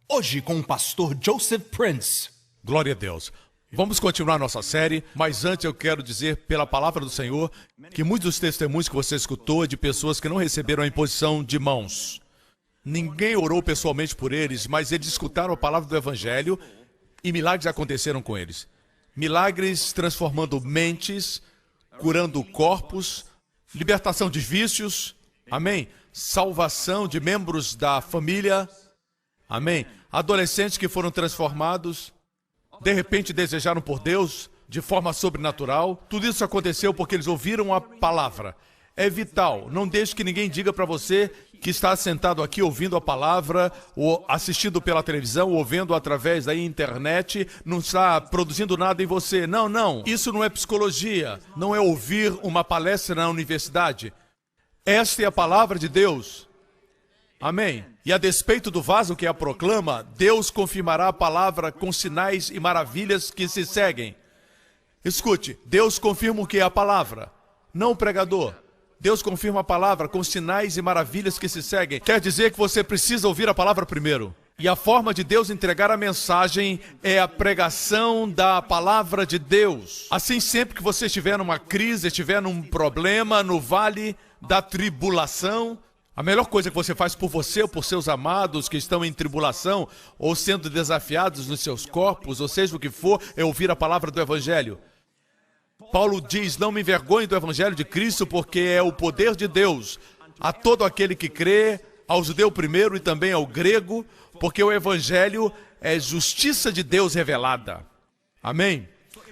Hoje com o pastor Joseph Prince. Glória a Deus. Vamos continuar nossa série, mas antes eu quero dizer pela palavra do Senhor que muitos dos testemunhos que você escutou é de pessoas que não receberam a imposição de mãos. Ninguém orou pessoalmente por eles, mas eles escutaram a palavra do Evangelho e milagres aconteceram com eles. Milagres transformando mentes, curando corpos, libertação de vícios, amém? Salvação de membros da família, amém? Adolescentes que foram transformados, de repente desejaram por Deus de forma sobrenatural. Tudo isso aconteceu porque eles ouviram a palavra. É vital, não deixe que ninguém diga para você que está sentado aqui ouvindo a palavra, ou assistindo pela televisão, ou vendo através da internet, não está produzindo nada em você. Não, não, isso não é psicologia, não é ouvir uma palestra na universidade. Esta é a palavra de Deus. Amém. E a despeito do vaso que a proclama, Deus confirmará a palavra com sinais e maravilhas que se seguem. Escute, Deus confirma o que é a palavra, não o pregador. Deus confirma a palavra com sinais e maravilhas que se seguem. Quer dizer que você precisa ouvir a palavra primeiro. E a forma de Deus entregar a mensagem é a pregação da palavra de Deus. Assim, sempre que você estiver numa crise, estiver num problema, no vale da tribulação, a melhor coisa que você faz por você ou por seus amados que estão em tribulação ou sendo desafiados nos seus corpos, ou seja o que for, é ouvir a palavra do Evangelho. Paulo diz, não me envergonhe do Evangelho de Cristo, porque é o poder de Deus a todo aquele que crê, ao judeu primeiro e também ao grego, porque o Evangelho é justiça de Deus revelada. Amém?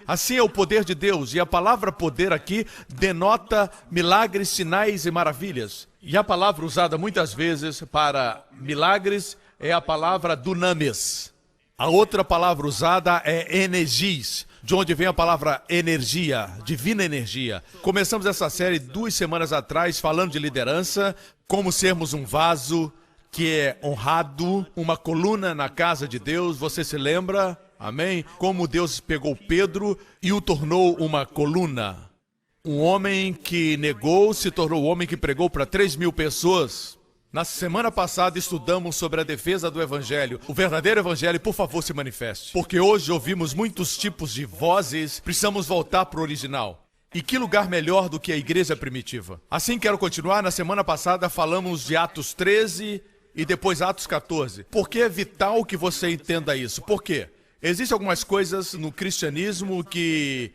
Assim é o poder de Deus, e a palavra poder aqui denota milagres, sinais e maravilhas. E a palavra usada muitas vezes para milagres é a palavra dunamis. A outra palavra usada é energis, de onde vem a palavra energia, divina energia. Começamos essa série 2 semanas atrás falando de liderança, como sermos um vaso que é honrado, uma coluna na casa de Deus, você se lembra? Amém? Como Deus pegou Pedro e o tornou uma coluna. Um homem que negou se tornou o homem que pregou para 3.000 pessoas. Na semana passada estudamos sobre a defesa do Evangelho. O verdadeiro Evangelho, por favor, se manifeste. Porque hoje ouvimos muitos tipos de vozes, precisamos voltar para o original. E que lugar melhor do que a igreja primitiva? Assim quero continuar. Na semana passada falamos de Atos 13 e depois Atos 14. Por que é vital que você entenda isso? Por quê? Existem algumas coisas no cristianismo que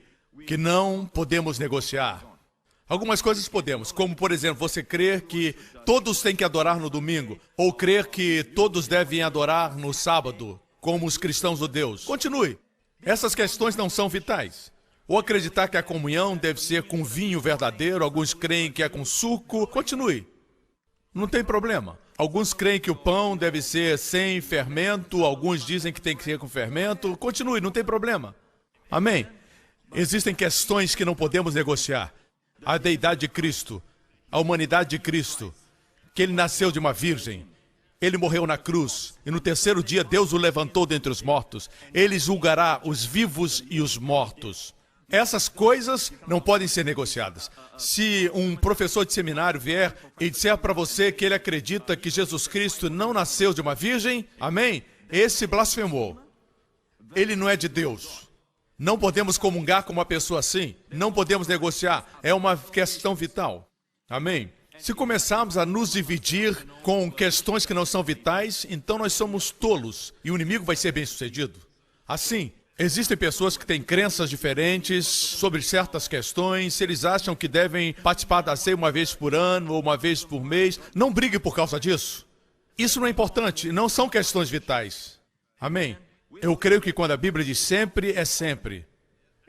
não podemos negociar. Algumas coisas podemos, como por exemplo, você crer que todos têm que adorar no domingo, ou crer que todos devem adorar no sábado, como os cristãos judeus. Continue. Essas questões não são vitais. Ou acreditar que a comunhão deve ser com vinho verdadeiro, alguns creem que é com suco. Continue. Não tem problema. Alguns creem que o pão deve ser sem fermento, alguns dizem que tem que ser com fermento. Continue, não tem problema. Amém? Existem questões que não podemos negociar. A deidade de Cristo, a humanidade de Cristo, que ele nasceu de uma virgem, ele morreu na cruz, e no terceiro dia Deus o levantou dentre os mortos. Ele julgará os vivos e os mortos. Essas coisas não podem ser negociadas. Se um professor de seminário vier e disser para você que ele acredita que Jesus Cristo não nasceu de uma virgem, amém? Esse blasfemou. Ele não é de Deus. Não podemos comungar com uma pessoa assim. Não podemos negociar. É uma questão vital. Amém? Se começarmos a nos dividir com questões que não são vitais, então nós somos tolos e o inimigo vai ser bem sucedido. Assim, existem pessoas que têm crenças diferentes sobre certas questões. Se eles acham que devem participar da ceia uma vez por ano ou uma vez por mês, não brigue por causa disso. Isso não é importante, não são questões vitais. Amém? Eu creio que quando a Bíblia diz sempre, é sempre.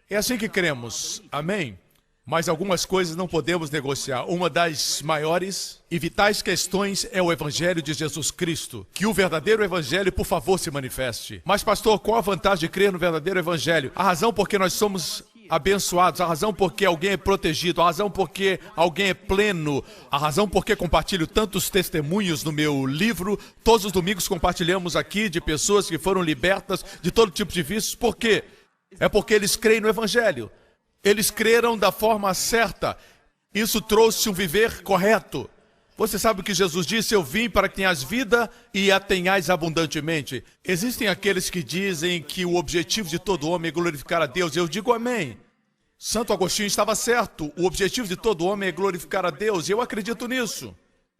É assim que cremos. Amém? Mas algumas coisas não podemos negociar. Uma das maiores e vitais questões é o Evangelho de Jesus Cristo. Que o verdadeiro Evangelho, por favor, se manifeste. Mas, pastor, qual a vantagem de crer no verdadeiro Evangelho? A razão porque nós somos abençoados, a razão porque alguém é protegido, a razão porque alguém é pleno, a razão porque compartilho tantos testemunhos no meu livro. Todos os domingos compartilhamos aqui de pessoas que foram libertas de todo tipo de vícios. Por quê? É porque eles creem no Evangelho. Eles creram da forma certa. Isso trouxe um viver correto. Você sabe o que Jesus disse? Eu vim para que tenhas vida e a tenhais abundantemente. Existem aqueles que dizem que o objetivo de todo homem é glorificar a Deus. Eu digo amém. Santo Agostinho estava certo. O objetivo de todo homem é glorificar a Deus. E eu acredito nisso.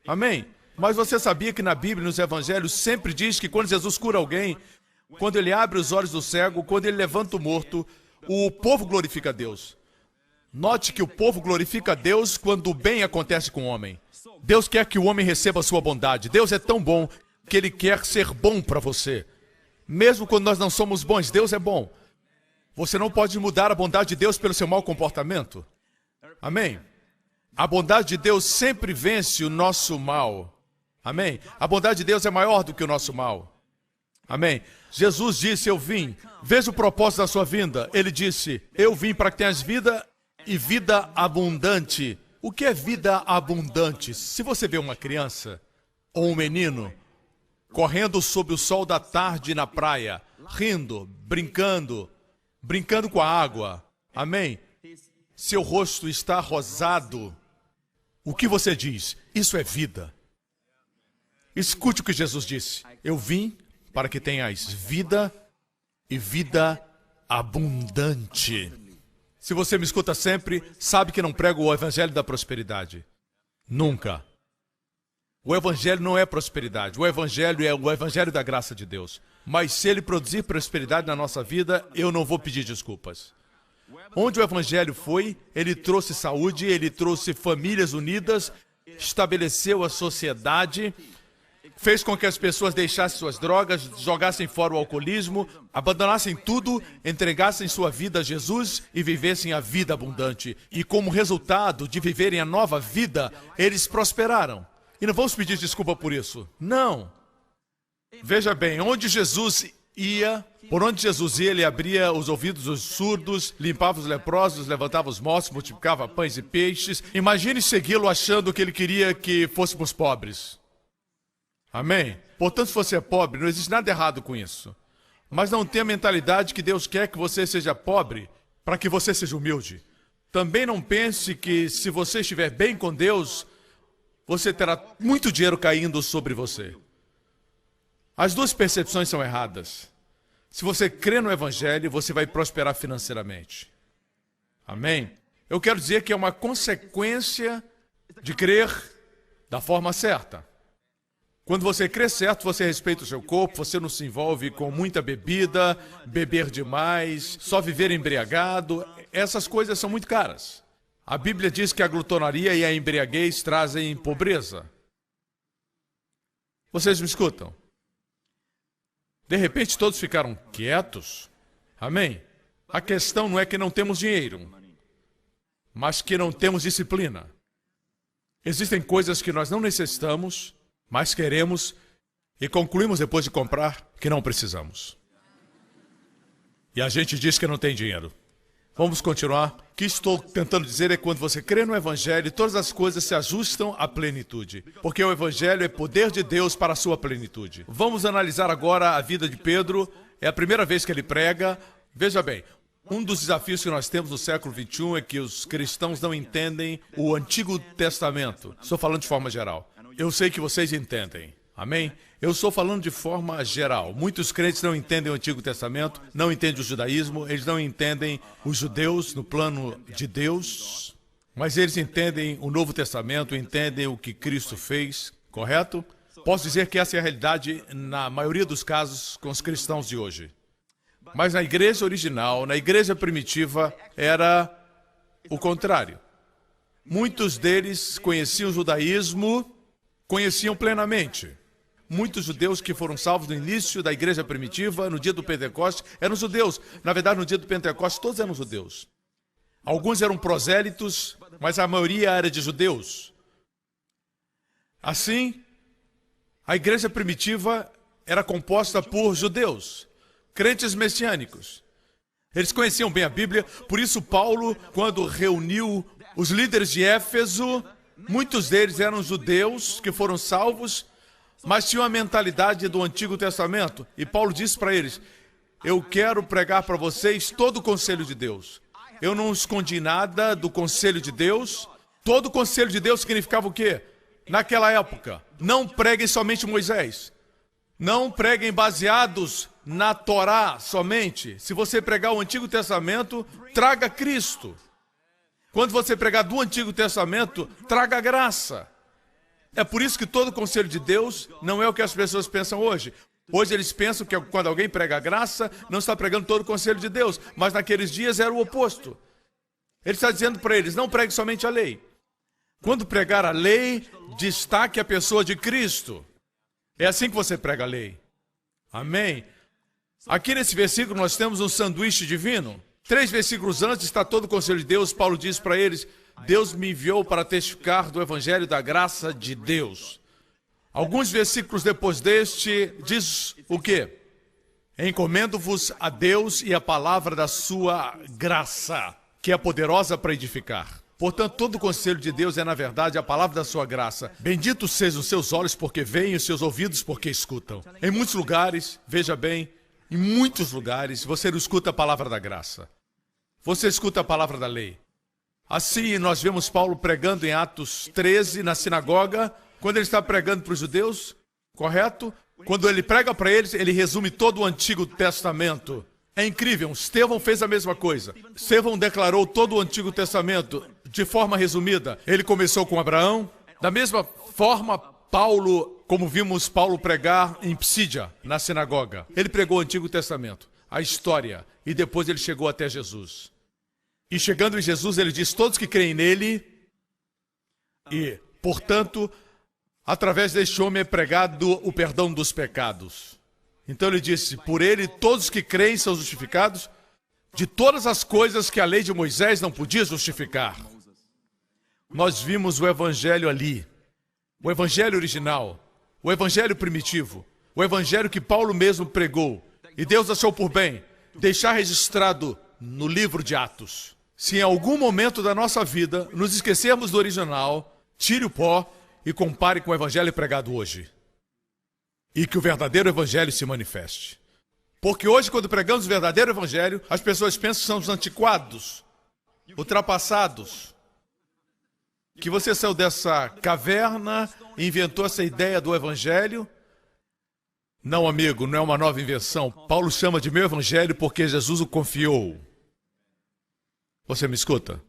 Amém. Mas você sabia que na Bíblia, nos Evangelhos, sempre diz que quando Jesus cura alguém, quando ele abre os olhos do cego, quando ele levanta o morto, o povo glorifica a Deus. Note que o povo glorifica a Deus quando o bem acontece com o homem. Deus quer que o homem receba a sua bondade. Deus é tão bom que ele quer ser bom para você. Mesmo quando nós não somos bons, Deus é bom. Você não pode mudar a bondade de Deus pelo seu mau comportamento. Amém? A bondade de Deus sempre vence o nosso mal. Amém? A bondade de Deus é maior do que o nosso mal. Amém? Jesus disse, eu vim. Veja o propósito da sua vinda. Ele disse, eu vim para que tenhas vida e vida abundante. O que é vida abundante? Se você vê uma criança ou um menino correndo sob o sol da tarde na praia, rindo, brincando com a água, amém? Seu rosto está rosado. O que você diz? Isso é vida. Escute o que Jesus disse. Eu vim para que tenhais vida e vida abundante. Se você me escuta sempre, sabe que não prego o evangelho da prosperidade. Nunca. O evangelho não é prosperidade. O evangelho é o evangelho da graça de Deus. Mas se ele produzir prosperidade na nossa vida, eu não vou pedir desculpas. Onde o evangelho foi, ele trouxe saúde, ele trouxe famílias unidas, estabeleceu a sociedade, fez com que as pessoas deixassem suas drogas, jogassem fora o alcoolismo, abandonassem tudo, entregassem sua vida a Jesus e vivessem a vida abundante. E como resultado de viverem a nova vida, eles prosperaram. E não vamos pedir desculpa por isso. Não. Veja bem, onde Jesus ia, por onde Jesus ia, ele abria os ouvidos dos surdos, limpava os leprosos, levantava os mortos, multiplicava pães e peixes. Imagine segui-lo achando que ele queria que fôssemos pobres. Amém? Portanto, se você é pobre, não existe nada errado com isso. Mas não tenha a mentalidade que Deus quer que você seja pobre para que você seja humilde. Também não pense que se você estiver bem com Deus, você terá muito dinheiro caindo sobre você. As duas percepções são erradas. Se você crê no Evangelho, você vai prosperar financeiramente. Amém? Eu quero dizer que é uma consequência de crer da forma certa. Quando você crê certo, você respeita o seu corpo, você não se envolve com muita bebida, beber demais, só viver embriagado. Essas coisas são muito caras. A Bíblia diz que a glutonaria e a embriaguez trazem pobreza. Vocês me escutam? De repente todos ficaram quietos. Amém? A questão não é que não temos dinheiro, mas que não temos disciplina. Existem coisas que nós não necessitamos, mas queremos e concluímos depois de comprar que não precisamos. E a gente diz que não tem dinheiro. Vamos continuar. O que estou tentando dizer é que quando você crê no Evangelho, todas as coisas se ajustam à plenitude. Porque o Evangelho é poder de Deus para a sua plenitude. Vamos analisar agora a vida de Pedro. É a primeira vez que ele prega. Veja bem, um dos desafios que nós temos no século XXI é que os cristãos não entendem o Antigo Testamento. Estou falando de forma geral. Eu sei que vocês entendem. Amém? Eu estou falando de forma geral. Muitos crentes não entendem o Antigo Testamento, não entendem o judaísmo, eles não entendem os judeus no plano de Deus, mas eles entendem o Novo Testamento, entendem o que Cristo fez, correto? Posso dizer que essa é a realidade na maioria dos casos com os cristãos de hoje. Mas na igreja original, na igreja primitiva, era o contrário. Muitos deles conheciam o judaísmo, conheciam plenamente. Muitos judeus que foram salvos no início da igreja primitiva, no dia do Pentecostes, eram judeus. Na verdade, no dia do Pentecostes, todos eram judeus. Alguns eram prosélitos, mas a maioria era de judeus. Assim, a igreja primitiva era composta por judeus, crentes messiânicos. Eles conheciam bem a Bíblia, por isso Paulo, quando reuniu os líderes de Éfeso, muitos deles eram judeus que foram salvos, mas tinham a mentalidade do Antigo Testamento. E Paulo disse para eles, eu quero pregar para vocês todo o conselho de Deus. Eu não escondi nada do conselho de Deus. Todo o conselho de Deus significava o quê? naquela época, não preguem somente Moisés. Não preguem baseados na Torá somente. Se você pregar o Antigo Testamento, traga Cristo. Quando você pregar do Antigo Testamento, traga graça. É por isso que todo o conselho de Deus não é o que as pessoas pensam hoje. Hoje eles pensam que quando alguém prega a graça, não está pregando todo o conselho de Deus. Mas naqueles dias era o oposto. Ele está dizendo para eles, não pregue somente a lei. Quando pregar a lei, destaque a pessoa de Cristo. É assim que você prega a lei. Amém? Aqui nesse versículo nós temos um sanduíche divino. 3 versículos antes está todo o conselho de Deus. Paulo diz para eles, Deus me enviou para testificar do evangelho da graça de Deus. Alguns versículos depois deste, diz o quê? Encomendo-vos a Deus e a palavra da sua graça, que é poderosa para edificar. Portanto, todo o conselho de Deus é, na verdade, a palavra da sua graça. Benditos sejam os seus olhos porque veem, os seus ouvidos porque escutam. Em muitos lugares, veja bem, em muitos lugares, você não escuta a palavra da graça. Você escuta a palavra da lei. Assim, nós vemos Paulo pregando em Atos 13, na sinagoga, quando ele está pregando para os judeus, correto? Quando ele prega para eles, ele resume todo o Antigo Testamento. É incrível, Estevão fez a mesma coisa. Estevão declarou todo o Antigo Testamento de forma resumida. Ele começou com Abraão. Da mesma forma, Paulo, como vimos Paulo pregar em Psídia, na sinagoga. Ele pregou o Antigo Testamento, a história, e depois ele chegou até Jesus. E chegando em Jesus, ele diz, todos que creem nele, e, portanto, através deste homem é pregado o perdão dos pecados. Então ele disse, por ele todos que creem são justificados de todas as coisas que a lei de Moisés não podia justificar. Nós vimos o evangelho ali, o evangelho original, o evangelho primitivo, o evangelho que Paulo mesmo pregou. E Deus achou por bem deixar registrado no livro de Atos. Se em algum momento da nossa vida nos esquecermos do original, tire o pó e compare com o evangelho pregado hoje. E que o verdadeiro evangelho se manifeste. Porque hoje, quando pregamos o verdadeiro evangelho, as pessoas pensam que somos antiquados, ultrapassados. Que você saiu dessa caverna e inventou essa ideia do evangelho. Não, amigo, não é uma nova invenção. Paulo chama de meu evangelho porque Jesus o confiou. Você me escuta?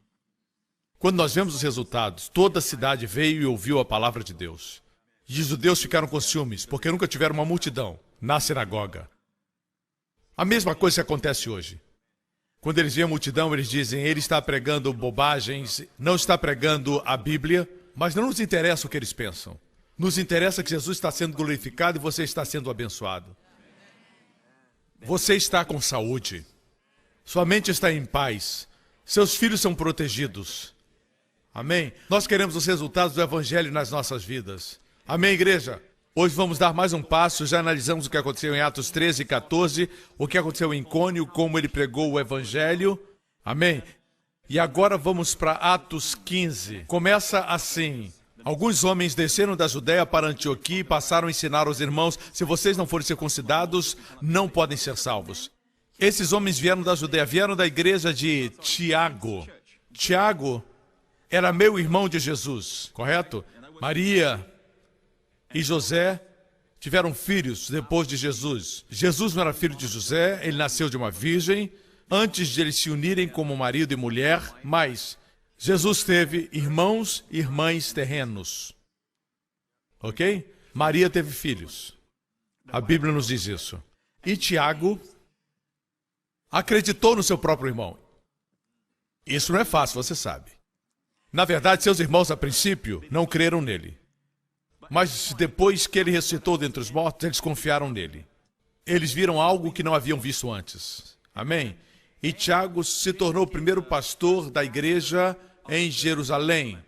Quando nós vemos os resultados, toda a cidade veio e ouviu a palavra de Deus. E os judeus ficaram com ciúmes, porque nunca tiveram uma multidão na sinagoga. A mesma coisa que acontece hoje. Quando eles veem a multidão, eles dizem, ele está pregando bobagens, não está pregando a Bíblia, mas não nos interessa o que eles pensam. Nos interessa que Jesus está sendo glorificado e você está sendo abençoado. Você está com saúde. Sua mente está em paz. Seus filhos são protegidos. Amém? Nós queremos os resultados do Evangelho nas nossas vidas. Amém, igreja? Hoje vamos dar mais um passo, já analisamos o que aconteceu em Atos 13 e 14, o que aconteceu em Icônio, como ele pregou o Evangelho. Amém? E agora vamos para Atos 15. Começa assim. Alguns homens desceram da Judéia para Antioquia e passaram a ensinar aos irmãos, se vocês não forem circuncidados, não podem ser salvos. Esses homens vieram da Judéia, vieram da igreja de Tiago. Tiago era meu irmão de Jesus, correto? Maria e José tiveram filhos depois de Jesus. Jesus não era filho de José, ele nasceu de uma virgem, antes de eles se unirem como marido e mulher, mas Jesus teve irmãos e irmãs terrenos. Ok? Maria teve filhos. A Bíblia nos diz isso. E Tiago acreditou no seu próprio irmão. Isso não é fácil, você sabe. Na verdade, seus irmãos, a princípio, não creram nele. Mas depois que ele ressuscitou dentre os mortos, eles confiaram nele. Eles viram algo que não haviam visto antes. Amém? E Tiago se tornou o primeiro pastor da igreja em Jerusalém.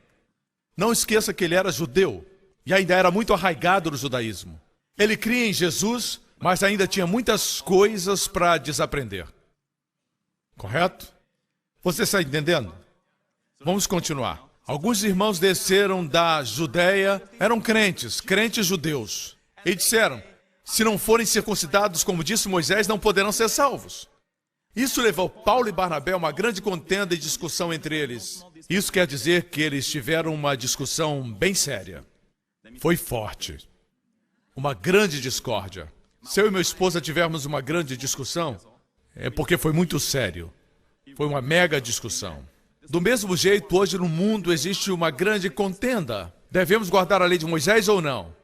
Não esqueça que ele era judeu e ainda era muito arraigado no judaísmo. Ele cria em Jesus, mas ainda tinha muitas coisas para desaprender. Correto? Você está entendendo? Vamos continuar. Alguns irmãos desceram da Judéia, eram crentes judeus, e disseram, se não forem circuncidados, como disse Moisés, não poderão ser salvos. Isso levou Paulo e Barnabé a uma grande contenda e discussão entre eles. Isso quer dizer que eles tiveram uma discussão bem séria. Foi forte. Uma grande discórdia. Se eu e minha esposa tivermos uma grande discussão, é porque foi muito sério. Foi uma mega discussão. Do mesmo jeito, hoje no mundo existe uma grande contenda. Devemos guardar a lei de Moisés ou não?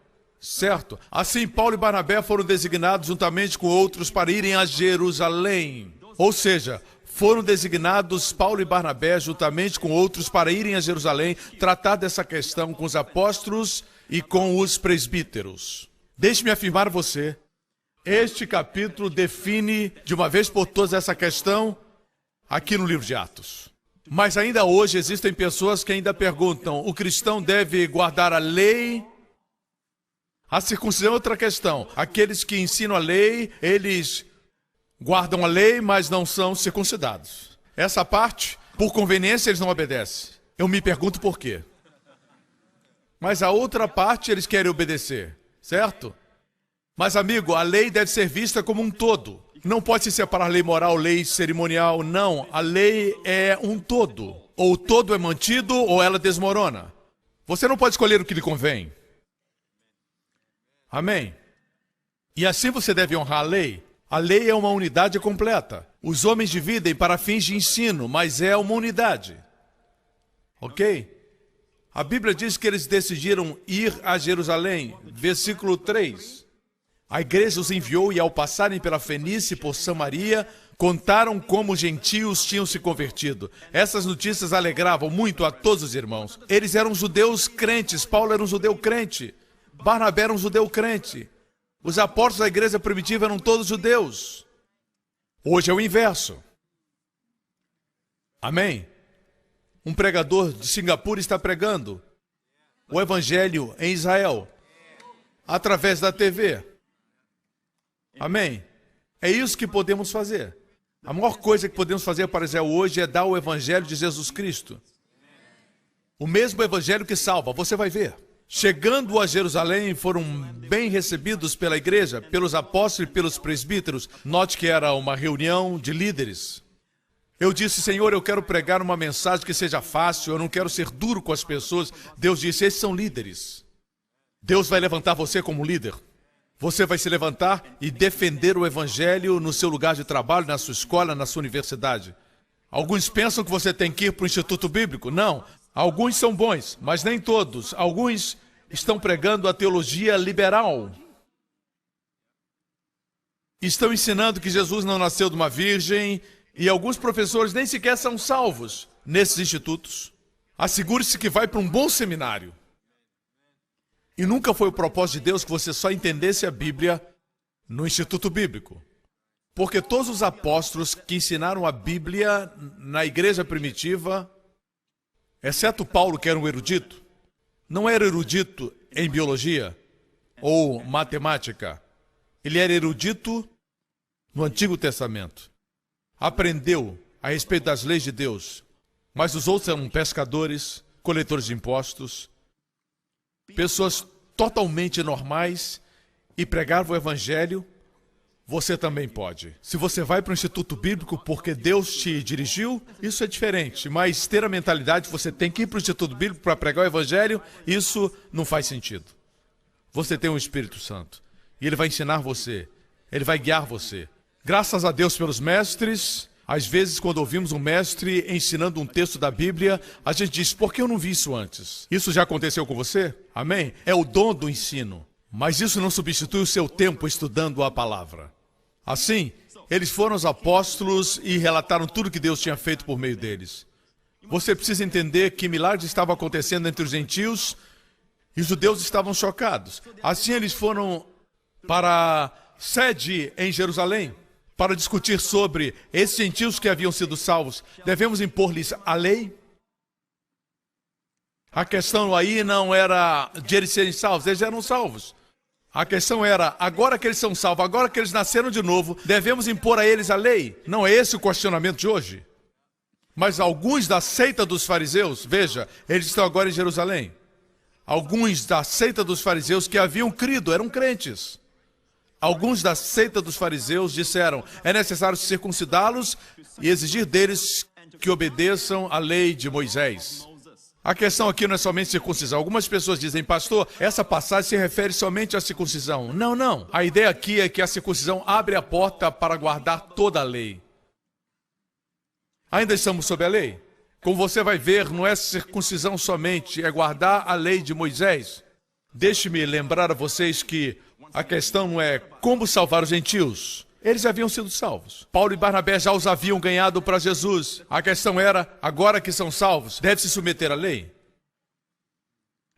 Certo? Assim, Paulo e Barnabé foram designados juntamente com outros para irem a Jerusalém. Ou seja, foram designados Paulo e Barnabé juntamente com outros para irem a Jerusalém tratar dessa questão com os apóstolos e com os presbíteros. Deixe-me afirmar a você, este capítulo define de uma vez por todas essa questão aqui no livro de Atos. Mas ainda hoje existem pessoas que ainda perguntam, o cristão deve guardar a lei? A circuncisão é outra questão. Aqueles que ensinam a lei, eles guardam a lei, mas não são circuncidados. Essa parte, por conveniência, eles não obedecem. Eu me pergunto por quê. Mas a outra parte, eles querem obedecer, certo? Mas, amigo, a lei deve ser vista como um todo. Não pode se separar lei moral, lei cerimonial, não. A lei é um todo. Ou o todo é mantido, ou ela desmorona. Você não pode escolher o que lhe convém. Amém? E assim você deve honrar a lei. A lei é uma unidade completa. Os homens dividem para fins de ensino, mas é uma unidade. Ok? A Bíblia diz que eles decidiram ir a Jerusalém. Versículo 3. A igreja os enviou e ao passarem pela Fenícia e por Samaria, contaram como os gentios tinham se convertido. Essas notícias alegravam muito a todos os irmãos. Eles eram judeus crentes. Paulo era um judeu crente. Barnabé era um judeu crente. Os apóstolos da igreja primitiva eram todos judeus. Hoje é o inverso. Amém? Um pregador de Singapura está pregando o evangelho em Israel, através da TV. Amém? É isso que podemos fazer. A maior coisa que podemos fazer para Israel hoje é dar o evangelho de Jesus Cristo. O mesmo evangelho que salva, você vai ver. Chegando a Jerusalém, foram bem recebidos pela igreja, pelos apóstolos e pelos presbíteros. Note que era uma reunião de líderes. Eu disse, Senhor, eu quero pregar uma mensagem que seja fácil, eu não quero ser duro com as pessoas. Deus disse, esses são líderes. Deus vai levantar você como líder. Você vai se levantar e defender o evangelho no seu lugar de trabalho, na sua escola, na sua universidade. Alguns pensam que você tem que ir para o Instituto Bíblico. Não. Alguns são bons, mas nem todos. Alguns estão pregando a teologia liberal. Estão ensinando que Jesus não nasceu de uma virgem e alguns professores nem sequer são salvos nesses institutos. Assegure-se que vai para um bom seminário. E nunca foi o propósito de Deus que você só entendesse a Bíblia no Instituto Bíblico. Porque todos os apóstolos que ensinaram a Bíblia na igreja primitiva, exceto Paulo, que era um erudito, não era erudito em biologia ou matemática. Ele era erudito no Antigo Testamento. Aprendeu a respeito das leis de Deus. Mas os outros eram pescadores, coletores de impostos, pessoas totalmente normais e pregavam o evangelho. Você também pode. Se você vai para o Instituto Bíblico porque Deus te dirigiu, isso é diferente. Mas ter a mentalidade que você tem que ir para o Instituto Bíblico para pregar o evangelho, isso não faz sentido. Você tem o Espírito Santo e ele vai ensinar você, ele vai guiar você. Graças a Deus pelos mestres. Às vezes, quando ouvimos um mestre ensinando um texto da Bíblia, a gente diz, por que eu não vi isso antes? Isso já aconteceu com você? Amém? É o dom do ensino. Mas isso não substitui o seu tempo estudando a palavra. Assim, eles foram os apóstolos e relataram tudo que Deus tinha feito por meio deles. Você precisa entender que milagres estavam acontecendo entre os gentios e os judeus estavam chocados. Assim, eles foram para a sede em Jerusalém para discutir sobre esses gentios que haviam sido salvos. Devemos impor-lhes a lei? A questão aí não era de eles serem salvos, eles eram salvos. A questão era, agora que eles são salvos, agora que eles nasceram de novo, devemos impor a eles a lei? Não é esse o questionamento de hoje? Mas alguns da seita dos fariseus, veja, eles estão agora em Jerusalém. Alguns da seita dos fariseus que haviam crido, eram crentes. Alguns da seita dos fariseus disseram, é necessário circuncidá-los e exigir deles que obedeçam à lei de Moisés. A questão aqui não é somente circuncisão. Algumas pessoas dizem, pastor, essa passagem se refere somente à circuncisão. Não, não. A ideia aqui é que a circuncisão abre a porta para guardar toda a lei. Ainda estamos sob a lei? Como você vai ver, não é circuncisão somente, é guardar a lei de Moisés. Deixe-me lembrar a vocês que a questão não é como salvar os gentios. Eles haviam sido salvos. Paulo e Barnabé já os haviam ganhado para Jesus. A questão era, agora que são salvos, deve se submeter à lei?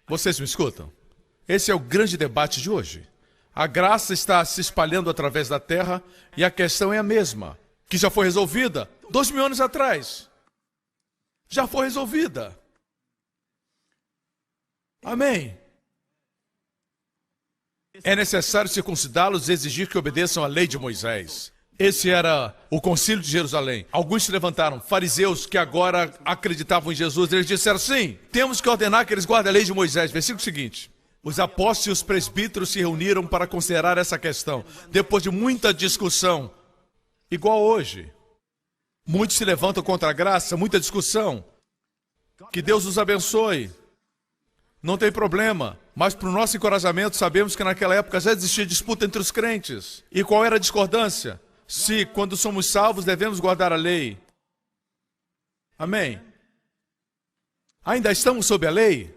Vocês me escutam? Esse é o grande debate de hoje. A graça está se espalhando através da terra e a questão é a mesma, que já foi resolvida 2000 anos atrás. Já foi resolvida. Amém. É necessário circuncidá-los e exigir que obedeçam à lei de Moisés. Esse era o concílio de Jerusalém. Alguns se levantaram, fariseus que agora acreditavam em Jesus. Eles disseram, sim, temos que ordenar que eles guardem a lei de Moisés. Versículo seguinte. Os apóstolos e os presbíteros se reuniram para considerar essa questão. Depois de muita discussão, igual hoje. Muitos se levantam contra a graça, muita discussão. Que Deus os abençoe. Não tem problema, mas para o nosso encorajamento sabemos que naquela época já existia disputa entre os crentes. E qual era a discordância? Se, quando somos salvos, devemos guardar a lei. Amém? Ainda estamos sob a lei?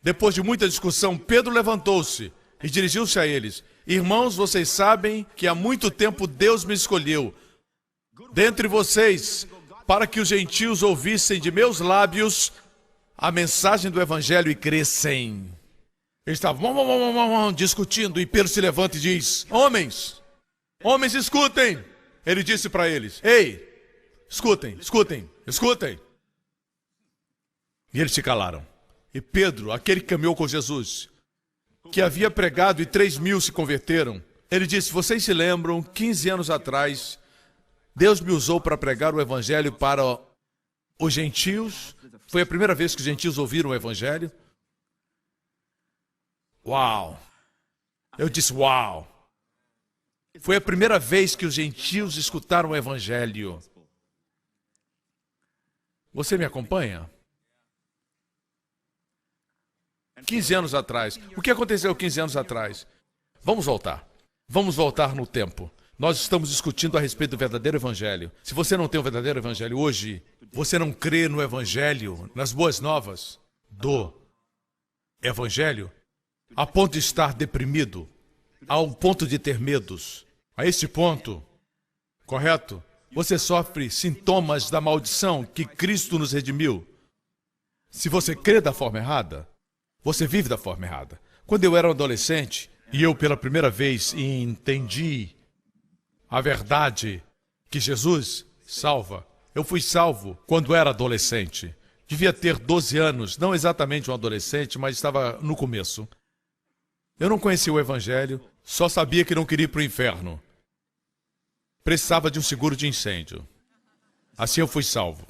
Depois de muita discussão, Pedro levantou-se e dirigiu-se a eles. Irmãos, vocês sabem que há muito tempo Deus me escolheu dentre vocês para que os gentios ouvissem de meus lábios a mensagem do evangelho e crescem. Eles estavam discutindo e Pedro se levanta e diz, homens, escutem. Ele disse para eles, ei, escutem. E eles se calaram. E Pedro, aquele que caminhou com Jesus, que havia pregado e 3.000 se converteram, ele disse, vocês se lembram, 15 anos atrás, Deus me usou para pregar o evangelho para os gentios. Foi a primeira vez que os gentios ouviram o evangelho. Uau! Eu disse, uau! Foi a primeira vez que os gentios escutaram o evangelho. Você me acompanha? 15 anos atrás. O que aconteceu 15 anos atrás? Vamos voltar no tempo. Nós estamos discutindo a respeito do verdadeiro evangelho. Se você não tem o verdadeiro evangelho hoje, você não crê no evangelho, nas boas novas do evangelho, a ponto de estar deprimido, ao ponto de ter medos. A este ponto, correto? Você sofre sintomas da maldição que Cristo nos redimiu. Se você crê da forma errada, você vive da forma errada. Quando eu era um adolescente, e eu pela primeira vez entendi a verdade que Jesus salva. Eu fui salvo quando era adolescente. Devia ter 12 anos, não exatamente um adolescente, mas estava no começo. Eu não conhecia o evangelho, só sabia que não queria ir para o inferno. Precisava de um seguro de incêndio. Assim eu fui salvo.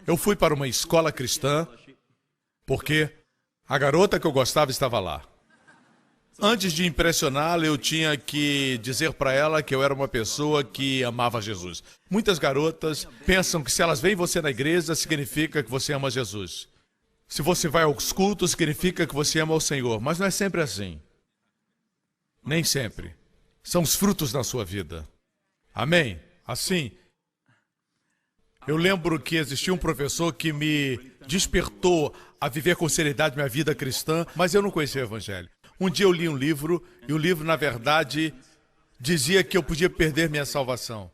Eu fui para uma escola cristã, porque a garota que eu gostava estava lá. Antes de impressioná-la, eu tinha que dizer para ela que eu era uma pessoa que amava Jesus. Muitas garotas pensam que se elas veem você na igreja, significa que você ama Jesus. Se você vai aos cultos, significa que você ama o Senhor. Mas não é sempre assim. Nem sempre. São os frutos da sua vida. Amém? Assim, eu lembro que existia um professor que me despertou a viver com seriedade minha vida cristã, mas eu não conhecia o evangelho. Um dia eu li um livro, e o livro, na verdade, dizia que eu podia perder minha salvação.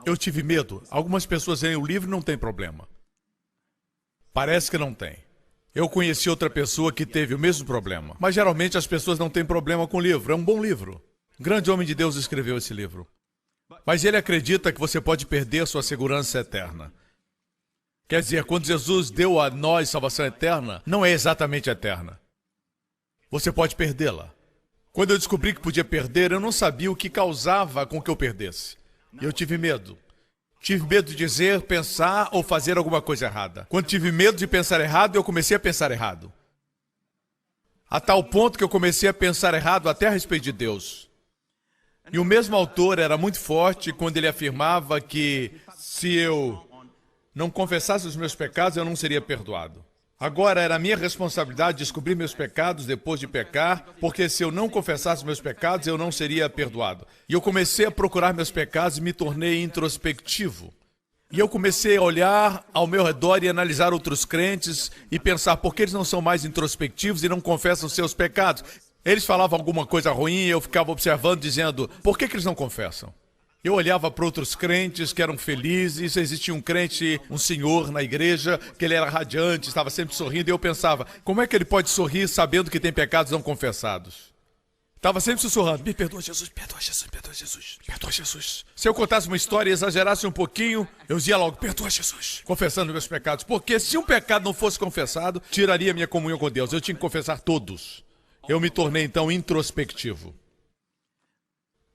Eu tive medo. Algumas pessoas leem o livro e não tem problema. Parece que não tem. Eu conheci outra pessoa que teve o mesmo problema. Mas geralmente as pessoas não têm problema com o livro. É um bom livro. Um grande homem de Deus escreveu esse livro. Mas ele acredita que você pode perder sua segurança eterna. Quer dizer, quando Jesus deu a nós salvação eterna, não é exatamente eterna. Você pode perdê-la. Quando eu descobri que podia perder, eu não sabia o que causava com que eu perdesse. E eu tive medo. Tive medo de dizer, pensar ou fazer alguma coisa errada. Quando tive medo de pensar errado, eu comecei a pensar errado. A tal ponto que eu comecei a pensar errado até a respeito de Deus. E o mesmo autor era muito forte quando ele afirmava que se eu não confessasse os meus pecados, eu não seria perdoado. Agora era minha responsabilidade descobrir meus pecados depois de pecar, porque se eu não confessasse meus pecados, eu não seria perdoado. E eu comecei a procurar meus pecados e me tornei introspectivo. E eu comecei a olhar ao meu redor e analisar outros crentes e pensar por que eles não são mais introspectivos e não confessam seus pecados. Eles falavam alguma coisa ruim e eu ficava observando, dizendo, por que eles não confessam? Eu olhava para outros crentes que eram felizes, existia um crente, um senhor na igreja, que ele era radiante, estava sempre sorrindo, e eu pensava, como é que ele pode sorrir sabendo que tem pecados não confessados? Estava sempre sussurrando, me perdoa Jesus, perdoa Jesus, perdoa Jesus, perdoa Jesus. Se eu contasse uma história e exagerasse um pouquinho, eu dizia logo, perdoa Jesus, confessando meus pecados, porque se um pecado não fosse confessado, tiraria minha comunhão com Deus, eu tinha que confessar todos. Eu me tornei então introspectivo.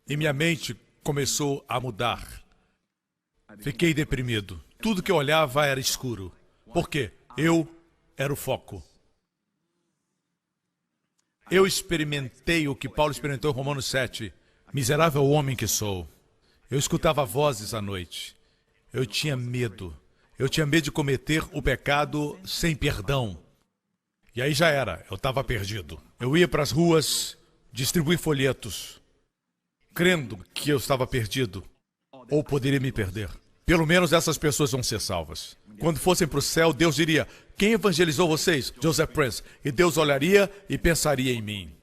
E minha mente começou a mudar. Fiquei deprimido. Tudo que eu olhava era escuro. Por quê? Eu era o foco. Eu experimentei o que Paulo experimentou em Romanos 7. Miserável homem que sou. Eu escutava vozes à noite. Eu tinha medo. Eu tinha medo de cometer o pecado sem perdão. E aí já era. Eu estava perdido. Eu ia para as ruas distribuir folhetos, crendo que eu estava perdido, ou poderia me perder. Pelo menos essas pessoas vão ser salvas. Quando fossem para o céu, Deus diria, quem evangelizou vocês? Joseph Prince. E Deus olharia e pensaria em mim.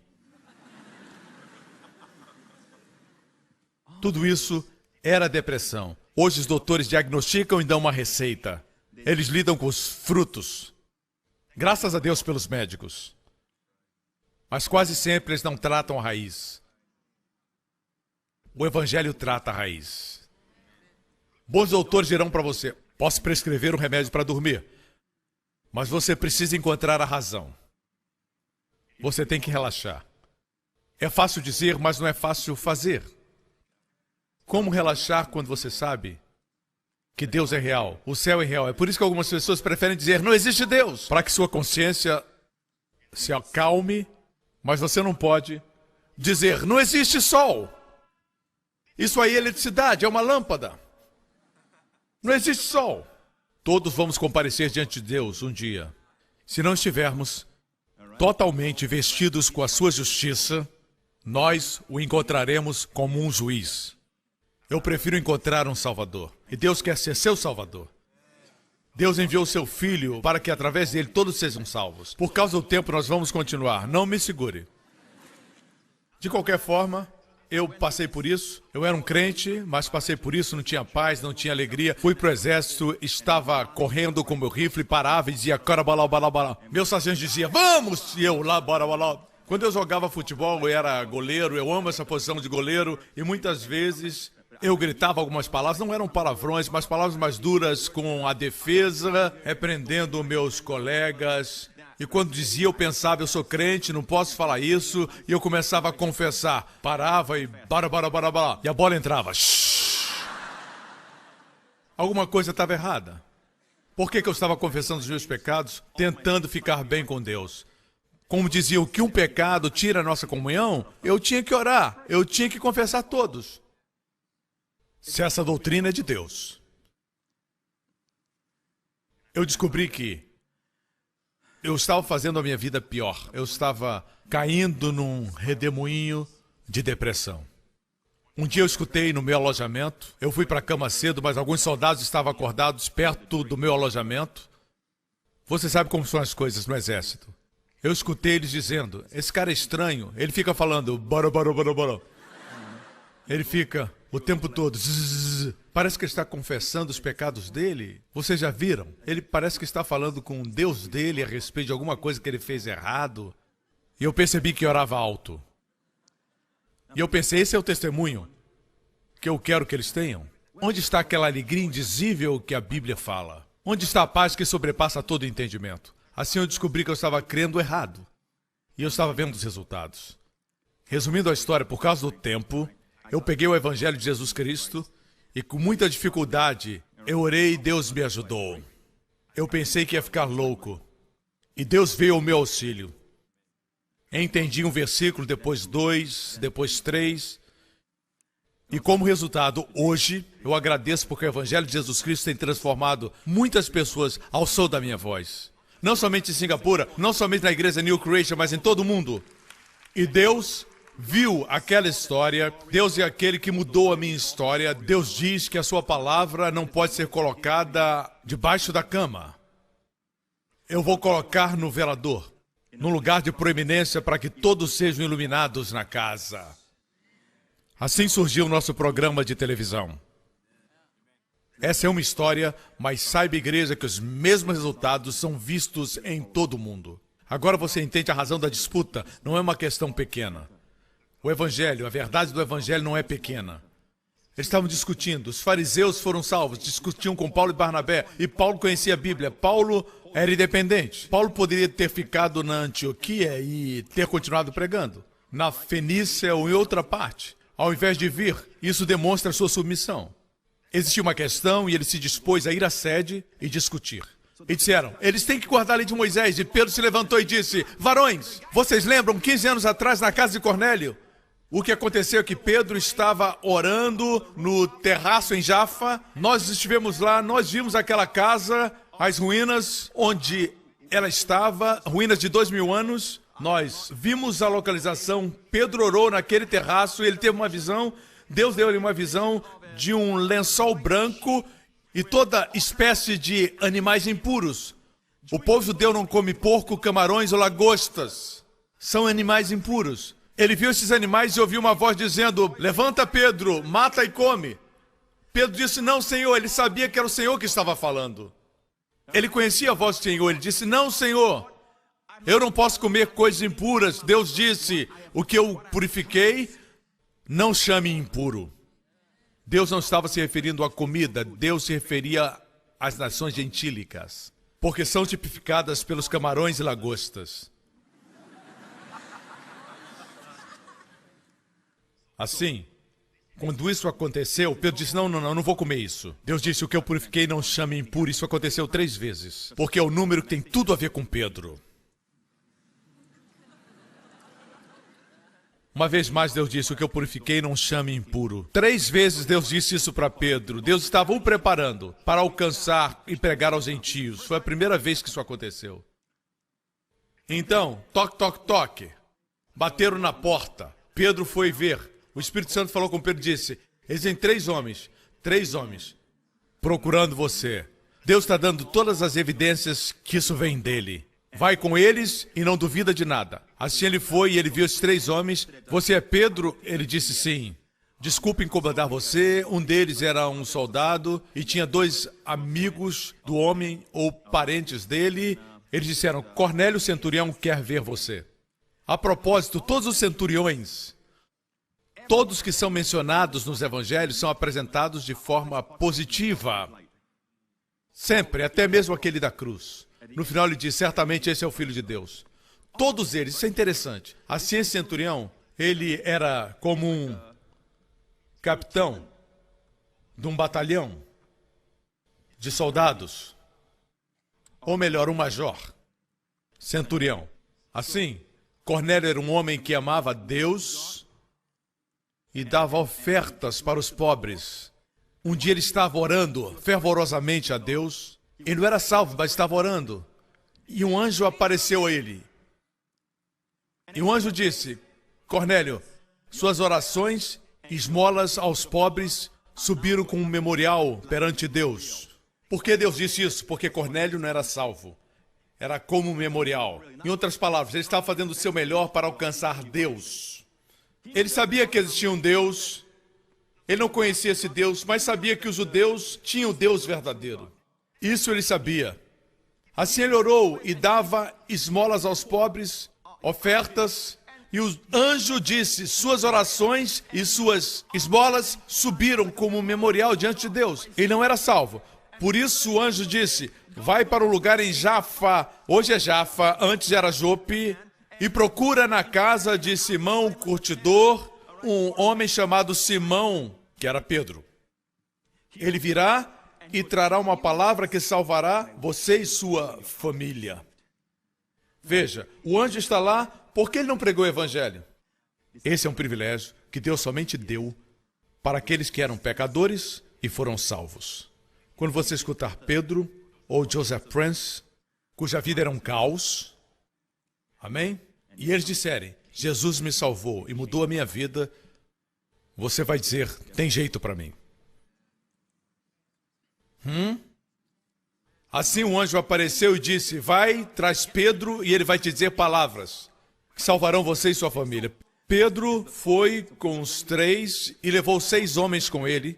Tudo isso era depressão. Hoje os doutores diagnosticam e dão uma receita. Eles lidam com os frutos. Graças a Deus pelos médicos. Mas quase sempre eles não tratam a raiz. O Evangelho trata a raiz. Bons doutores dirão para você, posso prescrever um remédio para dormir, mas você precisa encontrar a razão. Você tem que relaxar. É fácil dizer, mas não é fácil fazer. Como relaxar quando você sabe que Deus é real, o céu é real? É por isso que algumas pessoas preferem dizer, não existe Deus, para que sua consciência se acalme, mas você não pode dizer, não existe sol. Isso aí é eletricidade, é uma lâmpada. Não existe sol. Todos vamos comparecer diante de Deus um dia. Se não estivermos totalmente vestidos com a sua justiça, nós o encontraremos como um juiz. Eu prefiro encontrar um Salvador. E Deus quer ser seu Salvador. Deus enviou seu Filho para que através dele todos sejam salvos. Por causa do tempo nós vamos continuar. Não me segure. De qualquer forma, eu passei por isso. Eu era um crente, mas passei por isso, não tinha paz, não tinha alegria. Fui pro exército, estava correndo com meu rifle, parava e dizia, carabalá. Meu sargento dizia, vamos! E eu lá, bora. Quando eu jogava futebol, eu era goleiro, eu amo essa posição de goleiro, e muitas vezes eu gritava algumas palavras, não eram palavrões, mas palavras mais duras com a defesa, repreendendo meus colegas. E quando dizia, eu pensava, eu sou crente, não posso falar isso. E eu começava a confessar. Parava e bora. E a bola entrava. Shhh. Alguma coisa estava errada. Por que eu estava confessando os meus pecados, tentando ficar bem com Deus? Como dizia, o que um pecado tira a nossa comunhão, eu tinha que orar, eu tinha que confessar todos. Se essa doutrina é de Deus. Eu descobri que eu estava fazendo a minha vida pior. Eu estava caindo num redemoinho de depressão. Um dia eu escutei no meu alojamento, eu fui para a cama cedo, mas alguns soldados estavam acordados perto do meu alojamento. Você sabe como são as coisas no exército. Eu escutei eles dizendo, esse cara é estranho, ele fica falando, bora. Ele fica o tempo todo, zzz, parece que ele está confessando os pecados dele. Vocês já viram? Ele parece que está falando com o Deus dele a respeito de alguma coisa que ele fez errado. E eu percebi que orava alto. E eu pensei, esse é o testemunho que eu quero que eles tenham. Onde está aquela alegria indizível que a Bíblia fala? Onde está a paz que sobrepassa todo entendimento? Assim eu descobri que eu estava crendo errado. E eu estava vendo os resultados. Resumindo a história, por causa do tempo, eu peguei o Evangelho de Jesus Cristo e com muita dificuldade eu orei e Deus me ajudou. Eu pensei que ia ficar louco. E Deus veio ao meu auxílio. Entendi um versículo, depois 2, depois 3. E como resultado, hoje, eu agradeço porque o Evangelho de Jesus Cristo tem transformado muitas pessoas ao som da minha voz. Não somente em Singapura, não somente na igreja New Creation, mas em todo o mundo. E Deus viu aquela história, Deus é aquele que mudou a minha história. Deus diz que a sua palavra não pode ser colocada debaixo da cama. Eu vou colocar no velador, no lugar de proeminência para que todos sejam iluminados na casa. Assim surgiu o nosso programa de televisão. Essa é uma história, mas saiba, igreja, que os mesmos resultados são vistos em todo o mundo. Agora você entende a razão da disputa, não é uma questão pequena. O Evangelho, a verdade do Evangelho não é pequena. Eles estavam discutindo, os fariseus foram salvos, discutiam com Paulo e Barnabé, e Paulo conhecia a Bíblia. Paulo era independente. Paulo poderia ter ficado na Antioquia e ter continuado pregando, na Fenícia ou em outra parte. Ao invés de vir, isso demonstra a sua submissão. Existia uma questão e ele se dispôs a ir à sede e discutir. E disseram, eles têm que guardar a lei de Moisés. E Pedro se levantou e disse, varões, vocês lembram 15 anos atrás na casa de Cornélio? O que aconteceu é que Pedro estava orando no terraço em Jafa. Nós estivemos lá, nós vimos aquela casa, as ruínas onde ela estava, ruínas de 2000 anos. Nós vimos a localização, Pedro orou naquele terraço, ele teve uma visão, Deus deu-lhe uma visão de um lençol branco e toda espécie de animais impuros. O povo judeu não come porco, camarões ou lagostas. São animais impuros. Ele viu esses animais e ouviu uma voz dizendo, levanta Pedro, mata e come. Pedro disse, não, Senhor, ele sabia que era o Senhor que estava falando. Ele conhecia a voz do Senhor, ele disse, não, Senhor. Eu não posso comer coisas impuras. Deus disse, o que eu purifiquei, não chame impuro. Deus não estava se referindo à comida, Deus se referia às nações gentílicas, porque são tipificadas pelos camarões e lagostas. Assim, quando isso aconteceu, Pedro disse, não vou comer isso. Deus disse, o que eu purifiquei não chame impuro. Isso aconteceu 3 vezes, porque é o número que tem tudo a ver com Pedro. Uma vez mais Deus disse, o que eu purifiquei não chame impuro. 3 vezes Deus disse isso para Pedro. Deus estava o preparando para alcançar e pregar aos gentios. Foi a primeira vez que isso aconteceu. Então, toque, toque, toque. Bateram na porta. Pedro foi ver. O Espírito Santo falou com Pedro e disse, existem 3 homens, procurando você. Deus está dando todas as evidências que isso vem dele. Vai com eles e não duvida de nada. Assim ele foi e ele viu esses 3 homens. Você é Pedro? Ele disse sim. Desculpe incomodar você. Um deles era um soldado e tinha 2 amigos do homem ou parentes dele. Eles disseram, Cornélio Centurião quer ver você. A propósito, todos os centuriões, todos que são mencionados nos evangelhos são apresentados de forma positiva. Sempre, até mesmo aquele da cruz. No final ele diz, certamente esse é o Filho de Deus. Todos eles, isso é interessante. Assim esse centurião, ele era como um capitão de um batalhão de soldados. Ou melhor, um major. Centurião. Assim, Cornélio era um homem que amava Deus e dava ofertas para os pobres. Um dia ele estava orando fervorosamente a Deus. Ele não era salvo, mas estava orando. E um anjo apareceu a ele. E o anjo disse, Cornélio, suas orações, esmolas aos pobres, subiram como um memorial perante Deus. Por que Deus disse isso? Porque Cornélio não era salvo. Era como um memorial. Em outras palavras, ele estava fazendo o seu melhor para alcançar Deus. Ele sabia que existia um Deus. Ele não conhecia esse Deus, mas sabia que os judeus tinham o Deus verdadeiro. Isso ele sabia. Assim ele orou e dava esmolas aos pobres, ofertas, e o anjo disse, suas orações e suas esmolas subiram como um memorial diante de Deus. Ele não era salvo. Por isso o anjo disse, vai para o lugar em Jafa, hoje é Jafa, antes era Jope, e procura na casa de Simão, curtidor, um homem chamado Simão, que era Pedro. Ele virá e trará uma palavra que salvará você e sua família. Veja, o anjo está lá, por que ele não pregou o evangelho? Esse é um privilégio que Deus somente deu para aqueles que eram pecadores e foram salvos. Quando você escutar Pedro ou Joseph Prince, cuja vida era um caos, amém? E eles disserem, Jesus me salvou e mudou a minha vida, você vai dizer, tem jeito para mim. Assim o anjo apareceu e disse, vai, traz Pedro e ele vai te dizer palavras que salvarão você e sua família. Pedro foi com os 3 e levou 6 homens com ele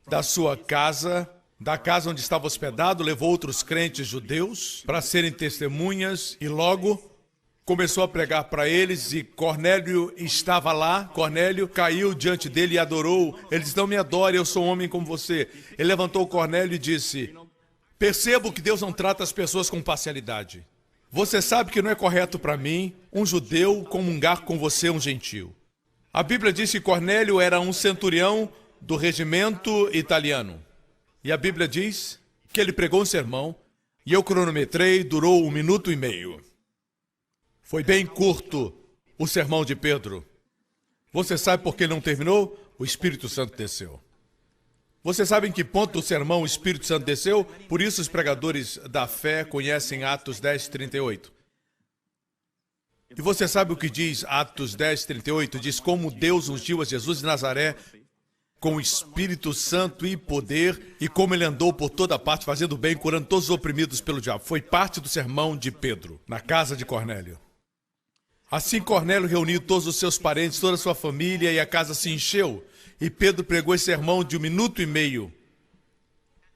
da sua casa, da casa onde estava hospedado, levou outros crentes judeus para serem testemunhas e logo começou a pregar para eles e Cornélio estava lá. Cornélio caiu diante dele e adorou. Ele disse, não me adore, eu sou um homem como você. Ele levantou Cornélio e disse, percebo que Deus não trata as pessoas com parcialidade. Você sabe que não é correto para mim, um judeu, comungar com você, um gentio. A Bíblia diz que Cornélio era um centurião do regimento italiano. E a Bíblia diz que ele pregou um sermão e eu cronometrei, durou 1 minuto e meio. Foi bem curto o sermão de Pedro. Você sabe por que ele não terminou? O Espírito Santo desceu. Você sabe em que ponto do sermão o Espírito Santo desceu? Por isso os pregadores da fé conhecem Atos 10:38. E você sabe o que diz Atos 10:38? Diz como Deus ungiu a Jesus de Nazaré com o Espírito Santo e poder, e como ele andou por toda parte, fazendo bem, curando todos os oprimidos pelo diabo. Foi parte do sermão de Pedro, na casa de Cornélio. Assim Cornélio reuniu todos os seus parentes, toda a sua família, e a casa se encheu. E Pedro pregou esse sermão de 1 minuto e meio.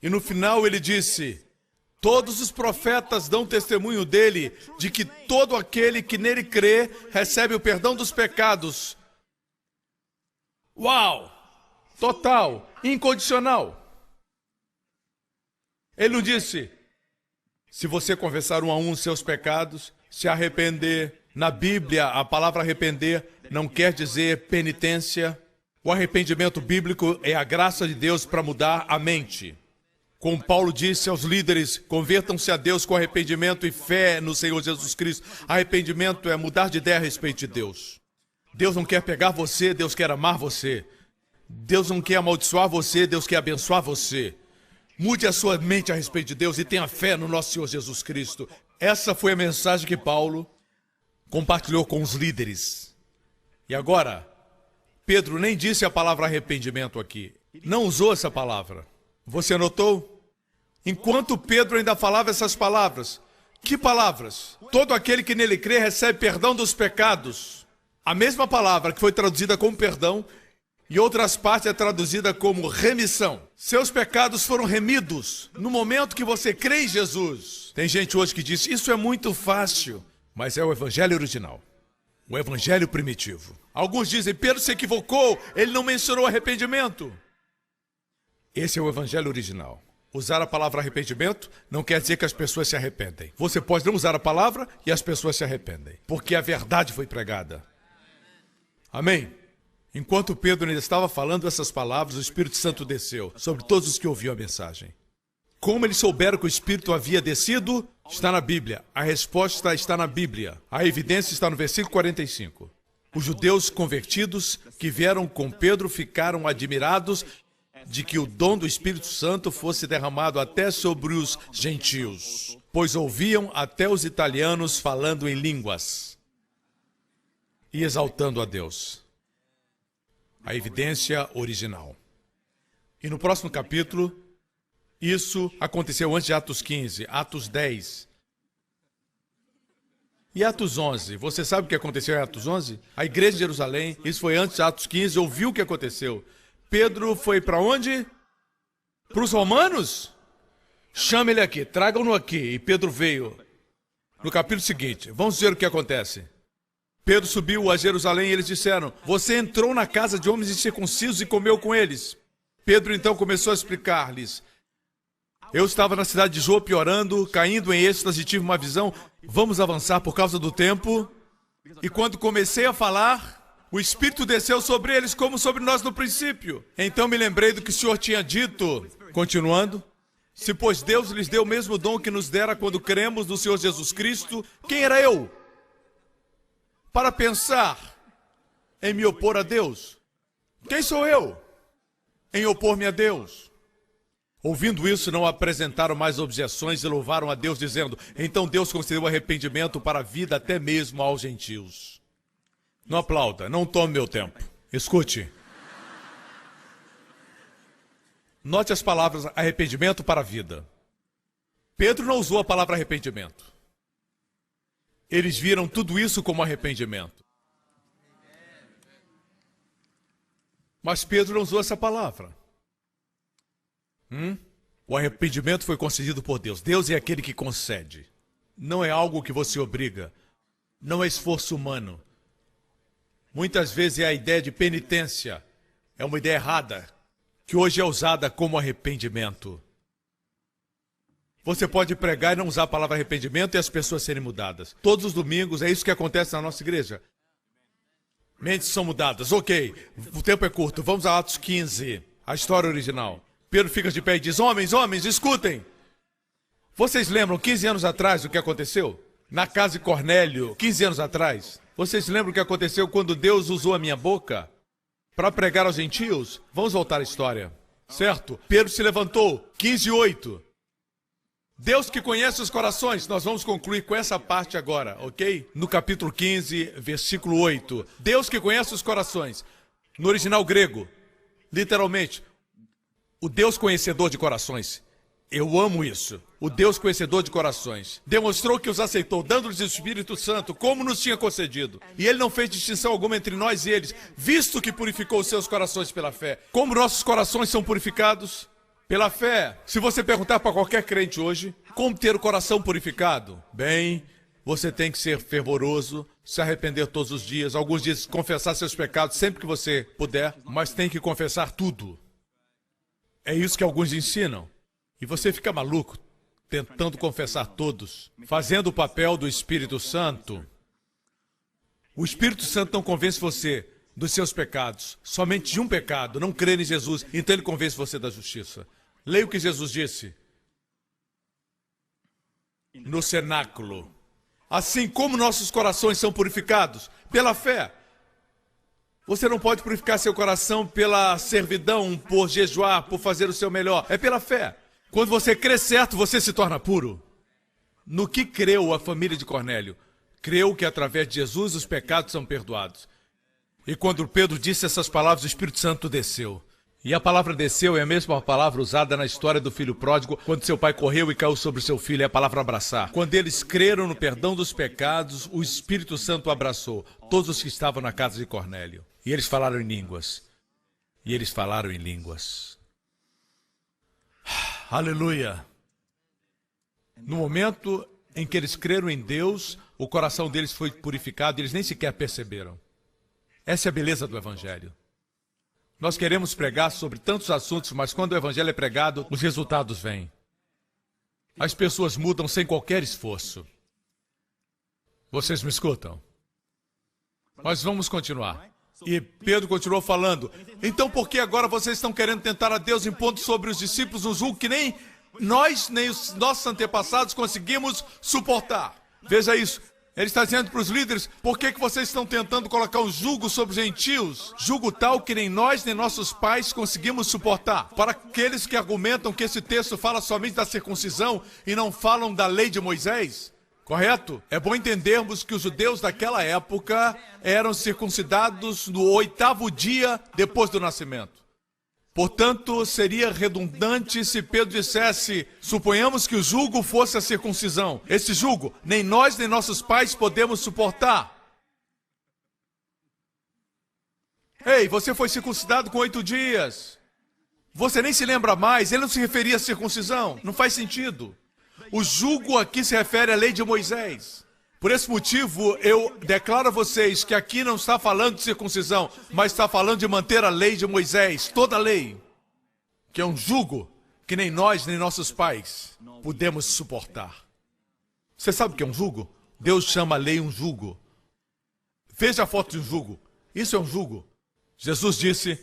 E no final ele disse, todos os profetas dão testemunho dele, de que todo aquele que nele crê, recebe o perdão dos pecados. Uau! Total, incondicional. Ele não disse, se você confessar um a um seus pecados, se arrepender. Na Bíblia, a palavra arrepender não quer dizer penitência. O arrependimento bíblico é a graça de Deus para mudar a mente. Como Paulo disse aos líderes, convertam-se a Deus com arrependimento e fé no Senhor Jesus Cristo. Arrependimento é mudar de ideia a respeito de Deus. Deus não quer pegar você, Deus quer amar você. Deus não quer amaldiçoar você, Deus quer abençoar você. Mude a sua mente a respeito de Deus e tenha fé no nosso Senhor Jesus Cristo. Essa foi a mensagem que Paulo compartilhou com os líderes. E agora, Pedro nem disse a palavra arrependimento aqui. Não usou essa palavra. Você notou? Enquanto Pedro ainda falava essas palavras. Que palavras? Todo aquele que nele crê recebe perdão dos pecados. A mesma palavra que foi traduzida como perdão, em outras partes é traduzida como remissão. Seus pecados foram remidos no momento que você crê em Jesus. Tem gente hoje que diz, isso é muito fácil. Mas é o evangelho original. O evangelho primitivo. Alguns dizem, Pedro se equivocou, ele não mencionou arrependimento. Esse é o evangelho original. Usar a palavra arrependimento não quer dizer que as pessoas se arrependem. Você pode não usar a palavra e as pessoas se arrependem. Porque a verdade foi pregada. Amém? Enquanto Pedro ainda estava falando essas palavras, o Espírito Santo desceu sobre todos os que ouviam a mensagem. Como eles souberam que o Espírito havia descido? Está na Bíblia. A resposta está na Bíblia. A evidência está no versículo 45. Os judeus convertidos que vieram com Pedro ficaram admirados de que o dom do Espírito Santo fosse derramado até sobre os gentios, pois ouviam até os italianos falando em línguas e exaltando a Deus. A evidência original. E no próximo capítulo, isso aconteceu antes de Atos 15, Atos 10. E Atos 11, você sabe o que aconteceu em Atos 11? A igreja de Jerusalém, isso foi antes de Atos 15, ouviu o que aconteceu. Pedro foi para onde? Para os romanos? Chame ele aqui, tragam-no aqui. E Pedro veio. No capítulo seguinte, vamos ver o que acontece. Pedro subiu a Jerusalém e eles disseram, você entrou na casa de homens incircuncisos e comeu com eles. Pedro então começou a explicar-lhes, eu estava na cidade de Jope orando, caindo em êxtase, tive uma visão, vamos avançar por causa do tempo. E quando comecei a falar, o Espírito desceu sobre eles como sobre nós no princípio. Então me lembrei do que o Senhor tinha dito. Continuando, se pois Deus lhes deu o mesmo dom que nos dera quando cremos no Senhor Jesus Cristo, quem era eu? Para pensar em me opor a Deus. Quem sou eu? em opor-me a Deus. Ouvindo isso, não apresentaram mais objeções e louvaram a Deus, dizendo: então Deus concedeu arrependimento para a vida até mesmo aos gentios. Não aplauda, não tome meu tempo. Escute. Note as palavras arrependimento para a vida. Pedro não usou a palavra arrependimento. Eles viram tudo isso como arrependimento. Mas Pedro não usou essa palavra. O arrependimento foi concedido por Deus. Deus é aquele que concede. Não é algo que você obriga. Não é esforço humano. Muitas vezes é a ideia de penitência. É uma ideia errada, que hoje é usada como arrependimento. Você pode pregar e não usar a palavra arrependimento e as pessoas serem mudadas. Todos os domingos é isso que acontece na nossa igreja. Mentes são mudadas. Ok, o tempo é curto. Vamos a Atos 15, a história original. Pedro fica de pé e diz: homens, escutem. Vocês lembram 15 anos atrás o que aconteceu? Na casa de Cornélio, 15 anos atrás. Vocês lembram o que aconteceu quando Deus usou a minha boca para pregar aos gentios? Vamos voltar à história, certo? Pedro se levantou, 15:8. Deus que conhece os corações. Nós vamos concluir com essa parte agora, ok? No capítulo 15, versículo 8. Deus que conhece os corações. No original grego, literalmente, o Deus conhecedor de corações. Eu amo isso. O Deus conhecedor de corações demonstrou que os aceitou, dando-lhes o Espírito Santo, como nos tinha concedido. E ele não fez distinção alguma entre nós e eles, visto que purificou os seus corações pela fé. Como nossos corações são purificados? Pela fé. Se você perguntar para qualquer crente hoje, como ter o coração purificado? Bem, você tem que ser fervoroso, se arrepender todos os dias, alguns dias confessar seus pecados sempre que você puder, mas tem que confessar tudo. É isso que alguns ensinam. E você fica maluco, tentando confessar todos, fazendo o papel do Espírito Santo. O Espírito Santo não convence você dos seus pecados, somente de um pecado, não crer em Jesus, então ele convence você da justiça. Leia o que Jesus disse no cenáculo. Assim como nossos corações são purificados pela fé. Você não pode purificar seu coração pela servidão, por jejuar, por fazer o seu melhor. É pela fé. Quando você crê certo, você se torna puro. No que creu a família de Cornélio? Creu que através de Jesus os pecados são perdoados. E quando Pedro disse essas palavras, o Espírito Santo desceu. E a palavra desceu é a mesma palavra usada na história do filho pródigo, quando seu pai correu e caiu sobre o seu filho, é a palavra abraçar. Quando eles creram no perdão dos pecados, o Espírito Santo abraçou todos os que estavam na casa de Cornélio. E eles falaram em línguas. E eles falaram em línguas. Aleluia! No momento em que eles creram em Deus, o coração deles foi purificado e eles nem sequer perceberam. Essa é a beleza do Evangelho. Nós queremos pregar sobre tantos assuntos, mas quando o Evangelho é pregado, os resultados vêm. As pessoas mudam sem qualquer esforço. Vocês me escutam? Mas vamos continuar. E Pedro continuou falando: então por que agora vocês estão querendo tentar a Deus impondo sobre os discípulos um jugo que nem nós, nem os nossos antepassados conseguimos suportar? Veja isso. Ele está dizendo para os líderes: por que vocês estão tentando colocar um jugo sobre os gentios? Jugo tal que nem nós, nem nossos pais conseguimos suportar. Para aqueles que argumentam que esse texto fala somente da circuncisão e não falam da lei de Moisés. Correto? É bom entendermos que os judeus daquela época eram circuncidados no 8º dia depois do nascimento. Portanto, seria redundante se Pedro dissesse: suponhamos que o jugo fosse a circuncisão. Esse jugo, nem nós nem nossos pais podemos suportar. Ei, você foi circuncidado com 8 dias. Você nem se lembra mais, ele não se referia à circuncisão. Não faz sentido. O jugo aqui se refere à lei de Moisés. Por esse motivo, eu declaro a vocês que aqui não está falando de circuncisão, mas está falando de manter a lei de Moisés, toda a lei, que é um jugo que nem nós, nem nossos pais podemos suportar. Você sabe o que é um jugo? Deus chama a lei um jugo. Veja a foto de um jugo. Isso é um jugo. Jesus disse: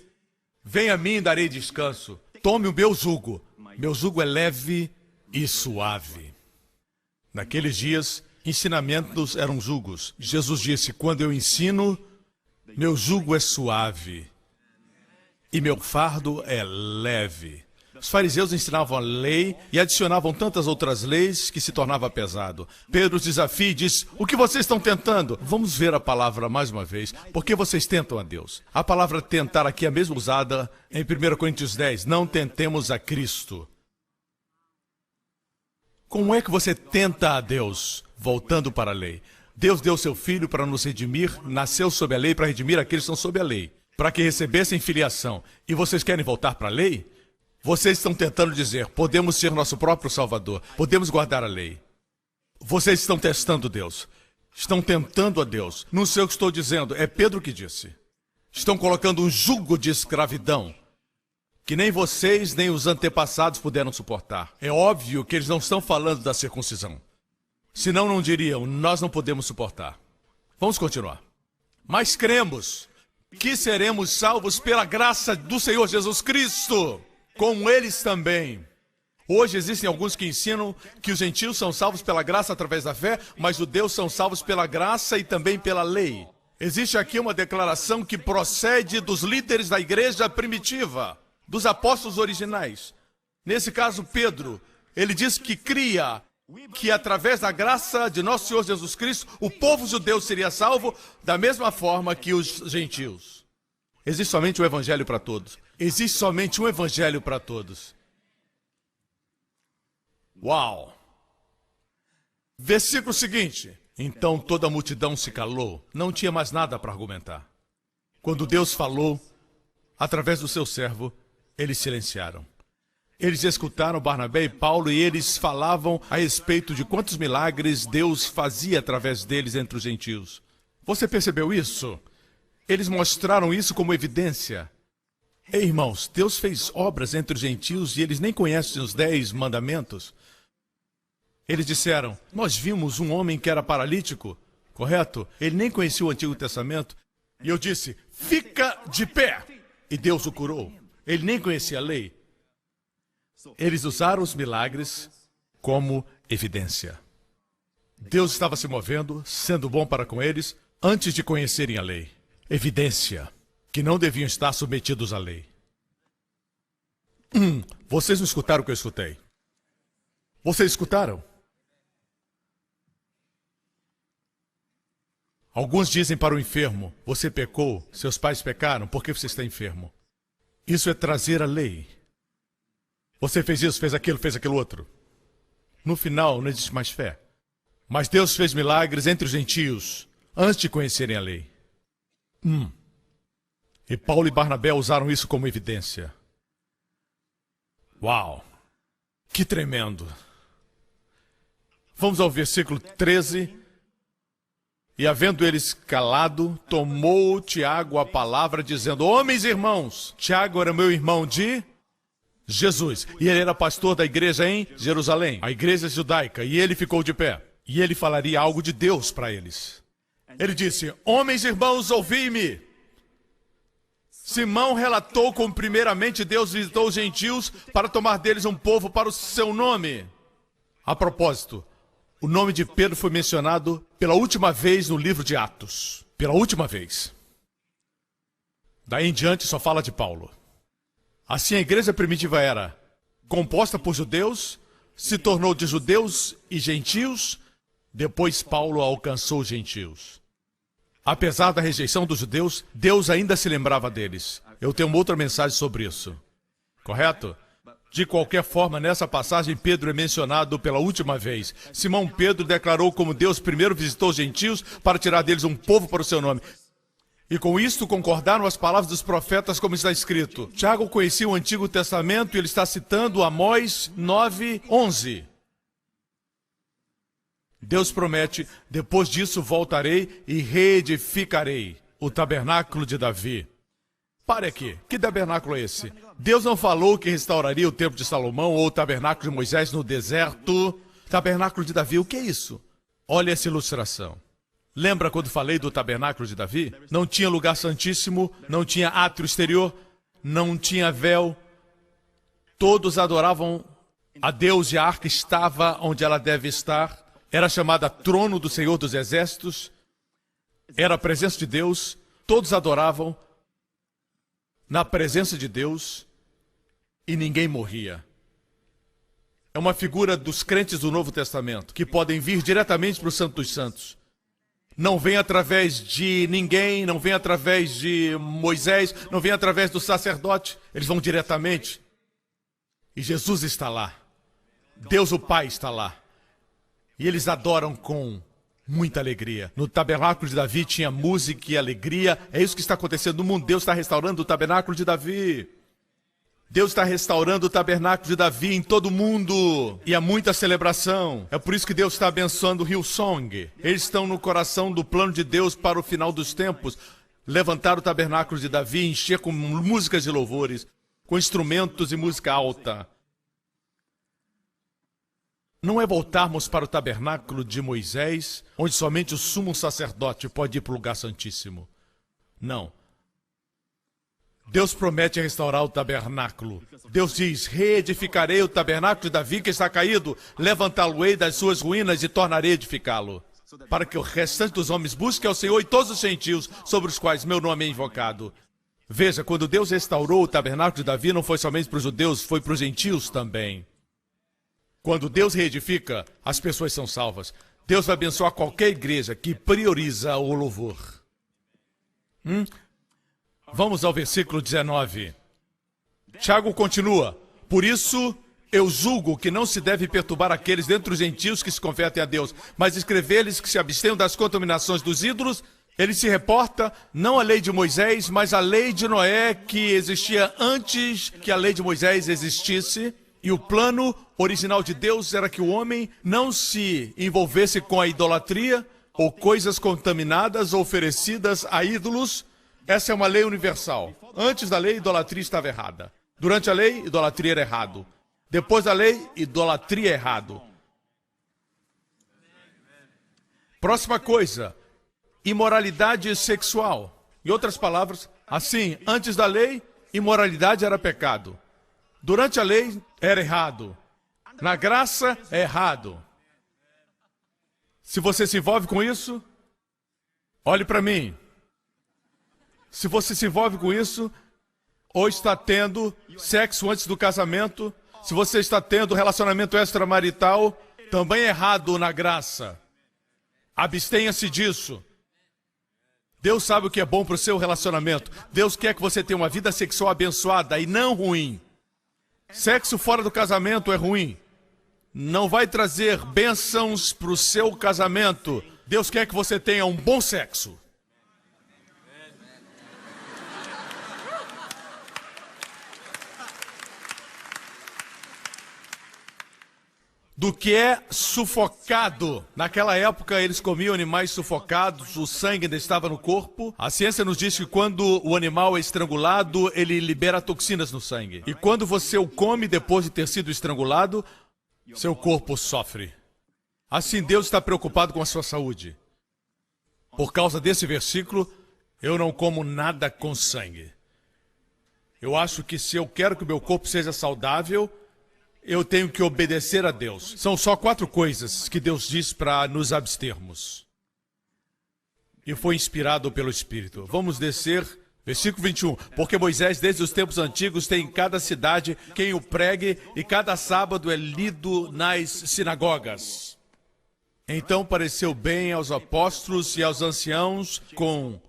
venha a mim e darei descanso. Tome o meu jugo. Meu jugo é leve e suave. Naqueles dias, ensinamentos eram jugos. Jesus disse: quando eu ensino, meu jugo é suave e meu fardo é leve. Os fariseus ensinavam a lei e adicionavam tantas outras leis que se tornava pesado. Pedro os desafia e diz: o que vocês estão tentando? Vamos ver a palavra mais uma vez. Por que vocês tentam a Deus? A palavra tentar aqui é a mesma usada em 1 Coríntios 10. Não tentemos a Cristo. Como é que você tenta a Deus? Voltando para a lei. Deus deu seu Filho para nos redimir, nasceu sob a lei para redimir aqueles que estão sob a lei, para que recebessem filiação. E vocês querem voltar para a lei? Vocês estão tentando dizer: podemos ser nosso próprio Salvador, podemos guardar a lei. Vocês estão testando Deus, estão tentando a Deus. Não sei o que estou dizendo, é Pedro que disse. Estão colocando um jugo de escravidão que nem vocês nem os antepassados puderam suportar. É óbvio que eles não estão falando da circuncisão. Senão não diriam: nós não podemos suportar. Vamos continuar. Mas cremos que seremos salvos pela graça do Senhor Jesus Cristo, como eles também. Hoje existem alguns que ensinam que os gentios são salvos pela graça através da fé, mas os judeus são salvos pela graça e também pela lei. Existe aqui uma declaração que procede dos líderes da igreja primitiva, dos apóstolos originais. Nesse caso, Pedro, ele diz que cria que através da graça de nosso Senhor Jesus Cristo, o povo judeu seria salvo da mesma forma que os gentios. Existe somente um evangelho para todos. Existe somente um evangelho para todos. Uau! Versículo seguinte. Então toda a multidão se calou. Não tinha mais nada para argumentar. Quando Deus falou, através do seu servo, eles silenciaram. Eles escutaram Barnabé e Paulo e eles falavam a respeito de quantos milagres Deus fazia através deles entre os gentios. Você percebeu isso? Eles mostraram isso como evidência. Ei, irmãos, Deus fez obras entre os gentios e eles nem conhecem os 10 mandamentos. Eles disseram: nós vimos um homem que era paralítico, correto? Ele nem conhecia o Antigo Testamento. E eu disse: fica de pé! E Deus o curou. Ele nem conhecia a lei. Eles usaram os milagres como evidência. Deus estava se movendo, sendo bom para com eles, antes de conhecerem a lei. Evidência que não deviam estar submetidos à lei. Vocês não escutaram o que eu escutei? Vocês escutaram? Alguns dizem para o enfermo: você pecou, seus pais pecaram, por que você está enfermo? Isso é trazer a lei. Você fez isso, fez aquilo outro. No final, não existe mais fé. Mas Deus fez milagres entre os gentios, antes de conhecerem a lei. E Paulo e Barnabé usaram isso como evidência. Uau! Que tremendo! Vamos ao versículo 13. E havendo eles calado, tomou Tiago a palavra, dizendo: homens e irmãos, Tiago era meu irmão de Jesus, e ele era pastor da igreja em Jerusalém, a igreja judaica, e ele ficou de pé. E ele falaria algo de Deus para eles. Ele disse: homens e irmãos, ouvi-me. Simão relatou como primeiramente Deus visitou os gentios para tomar deles um povo para o seu nome. A propósito, o nome de Pedro foi mencionado pela última vez no livro de Atos. Pela última vez. Daí em diante só fala de Paulo. Assim a igreja primitiva era composta por judeus, se tornou de judeus e gentios, depois Paulo alcançou os gentios. Apesar da rejeição dos judeus, Deus ainda se lembrava deles. Eu tenho uma outra mensagem sobre isso. Correto? De qualquer forma, nessa passagem, Pedro é mencionado pela última vez. Simão Pedro declarou como Deus primeiro visitou os gentios para tirar deles um povo para o seu nome. E com isto concordaram as palavras dos profetas, como está escrito. Tiago conhecia o Antigo Testamento e ele está citando Amós 9:11. Deus promete: depois disso voltarei e reedificarei o tabernáculo de Davi. Pare aqui, que tabernáculo é esse? Deus não falou que restauraria o templo de Salomão ou o tabernáculo de Moisés no deserto. Tabernáculo de Davi, o que é isso? Olha essa ilustração. Lembra quando falei do tabernáculo de Davi? Não tinha lugar santíssimo, não tinha átrio exterior, não tinha véu. Todos adoravam a Deus e a arca estava onde ela deve estar. Era chamada trono do Senhor dos Exércitos. Era a presença de Deus, todos adoravam. na presença de Deus e ninguém morria. É uma figura dos crentes do Novo Testamento, que podem vir diretamente para o Santo dos Santos. Não vem através de ninguém, não vem através de Moisés, não vem através do sacerdote. Eles vão diretamente. E Jesus está lá. Deus o Pai está lá. E eles adoram com muita alegria. No tabernáculo de Davi tinha música e alegria. É isso que está acontecendo no mundo. Deus está restaurando o tabernáculo de Davi. Deus está restaurando o tabernáculo de Davi em todo o mundo. E há muita celebração. É por isso que Deus está abençoando o Hillsong. Eles estão no coração do plano de Deus para o final dos tempos. Levantar o tabernáculo de Davi, encher com músicas de louvores, com instrumentos e música alta. Não é voltarmos para o tabernáculo de Moisés, onde somente o sumo sacerdote pode ir para o lugar santíssimo. Não. Deus promete restaurar o tabernáculo. Deus diz, reedificarei o tabernáculo de Davi que está caído, levantá-lo-ei das suas ruínas e tornarei a edificá-lo, para que o restante dos homens busque ao Senhor e todos os gentios sobre os quais meu nome é invocado. Veja, quando Deus restaurou o tabernáculo de Davi, não foi somente para os judeus, foi para os gentios também. Quando Deus reedifica, as pessoas são salvas. Deus vai abençoar qualquer igreja que prioriza o louvor. Vamos ao versículo 19. Tiago continua. Por isso, eu julgo que não se deve perturbar aqueles dentre os gentios que se convertem a Deus, mas escrever-lhes que se abstenham das contaminações dos ídolos. Ele se reporta não à lei de Moisés, mas à lei de Noé, que existia antes que a lei de Moisés existisse. E o plano original de Deus era que o homem não se envolvesse com a idolatria ou coisas contaminadas ou oferecidas a ídolos. Essa é uma lei universal. Antes da lei, idolatria estava errada. Durante a lei, idolatria era errado. Depois da lei, idolatria é errado. Próxima coisa, imoralidade sexual. Em outras palavras, assim, antes da lei, imoralidade era pecado. Durante a lei, era errado. Na graça, é errado. Se você se envolve com isso, olhe para mim. Se você se envolve com isso, ou está tendo sexo antes do casamento, se você está tendo relacionamento extramarital, também é errado na graça. Abstenha-se disso. Deus sabe o que é bom para o seu relacionamento. Deus quer que você tenha uma vida sexual abençoada e não ruim. Sexo fora do casamento é ruim. Não vai trazer bênçãos para o seu casamento. Deus quer que você tenha um bom sexo. Do que é sufocado. Naquela época, eles comiam animais sufocados, o sangue ainda estava no corpo. A ciência nos diz que quando o animal é estrangulado, ele libera toxinas no sangue. E quando você o come depois de ter sido estrangulado, seu corpo sofre. Assim, Deus está preocupado com a sua saúde. Por causa desse versículo, eu não como nada com sangue. Eu acho que se eu quero que o meu corpo seja saudável, eu tenho que obedecer a Deus. São só 4 coisas que Deus diz para nos abstermos. E foi inspirado pelo Espírito. Vamos descer, versículo 21. Porque Moisés, desde os tempos antigos, tem em cada cidade quem o pregue, e cada sábado é lido nas sinagogas. Então pareceu bem aos apóstolos e aos anciãos, com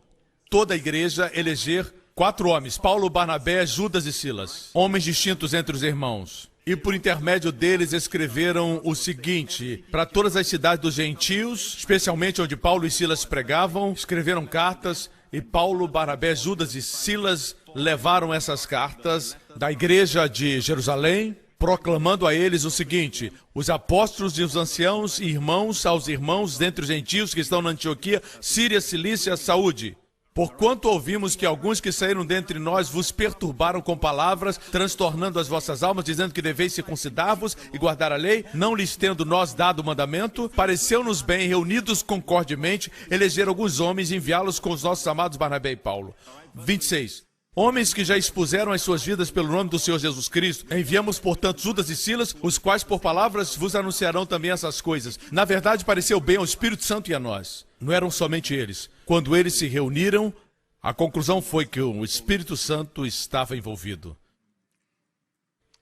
toda a igreja, eleger 4 homens, Paulo, Barnabé, Judas e Silas, homens distintos entre os irmãos. E por intermédio deles escreveram o seguinte, para todas as cidades dos gentios, especialmente onde Paulo e Silas pregavam, escreveram cartas, e Paulo, Barnabé, Judas e Silas levaram essas cartas da igreja de Jerusalém, proclamando a eles o seguinte: os apóstolos e os anciãos e irmãos aos irmãos dentre os gentios que estão na Antioquia, Síria, Cilícia, saúde. Porquanto ouvimos que alguns que saíram dentre nós vos perturbaram com palavras, transtornando as vossas almas, dizendo que deveis circuncidar-vos e guardar a lei, não lhes tendo nós dado o mandamento, pareceu-nos bem, reunidos concordemente, eleger alguns homens e enviá-los com os nossos amados Barnabé e Paulo. 26. Homens que já expuseram as suas vidas pelo nome do Senhor Jesus Cristo, enviamos, portanto, Judas e Silas, os quais por palavras vos anunciarão também essas coisas. Na verdade, pareceu bem ao Espírito Santo e a nós. Não eram somente eles. Quando eles se reuniram, A conclusão foi que o Espírito Santo estava envolvido.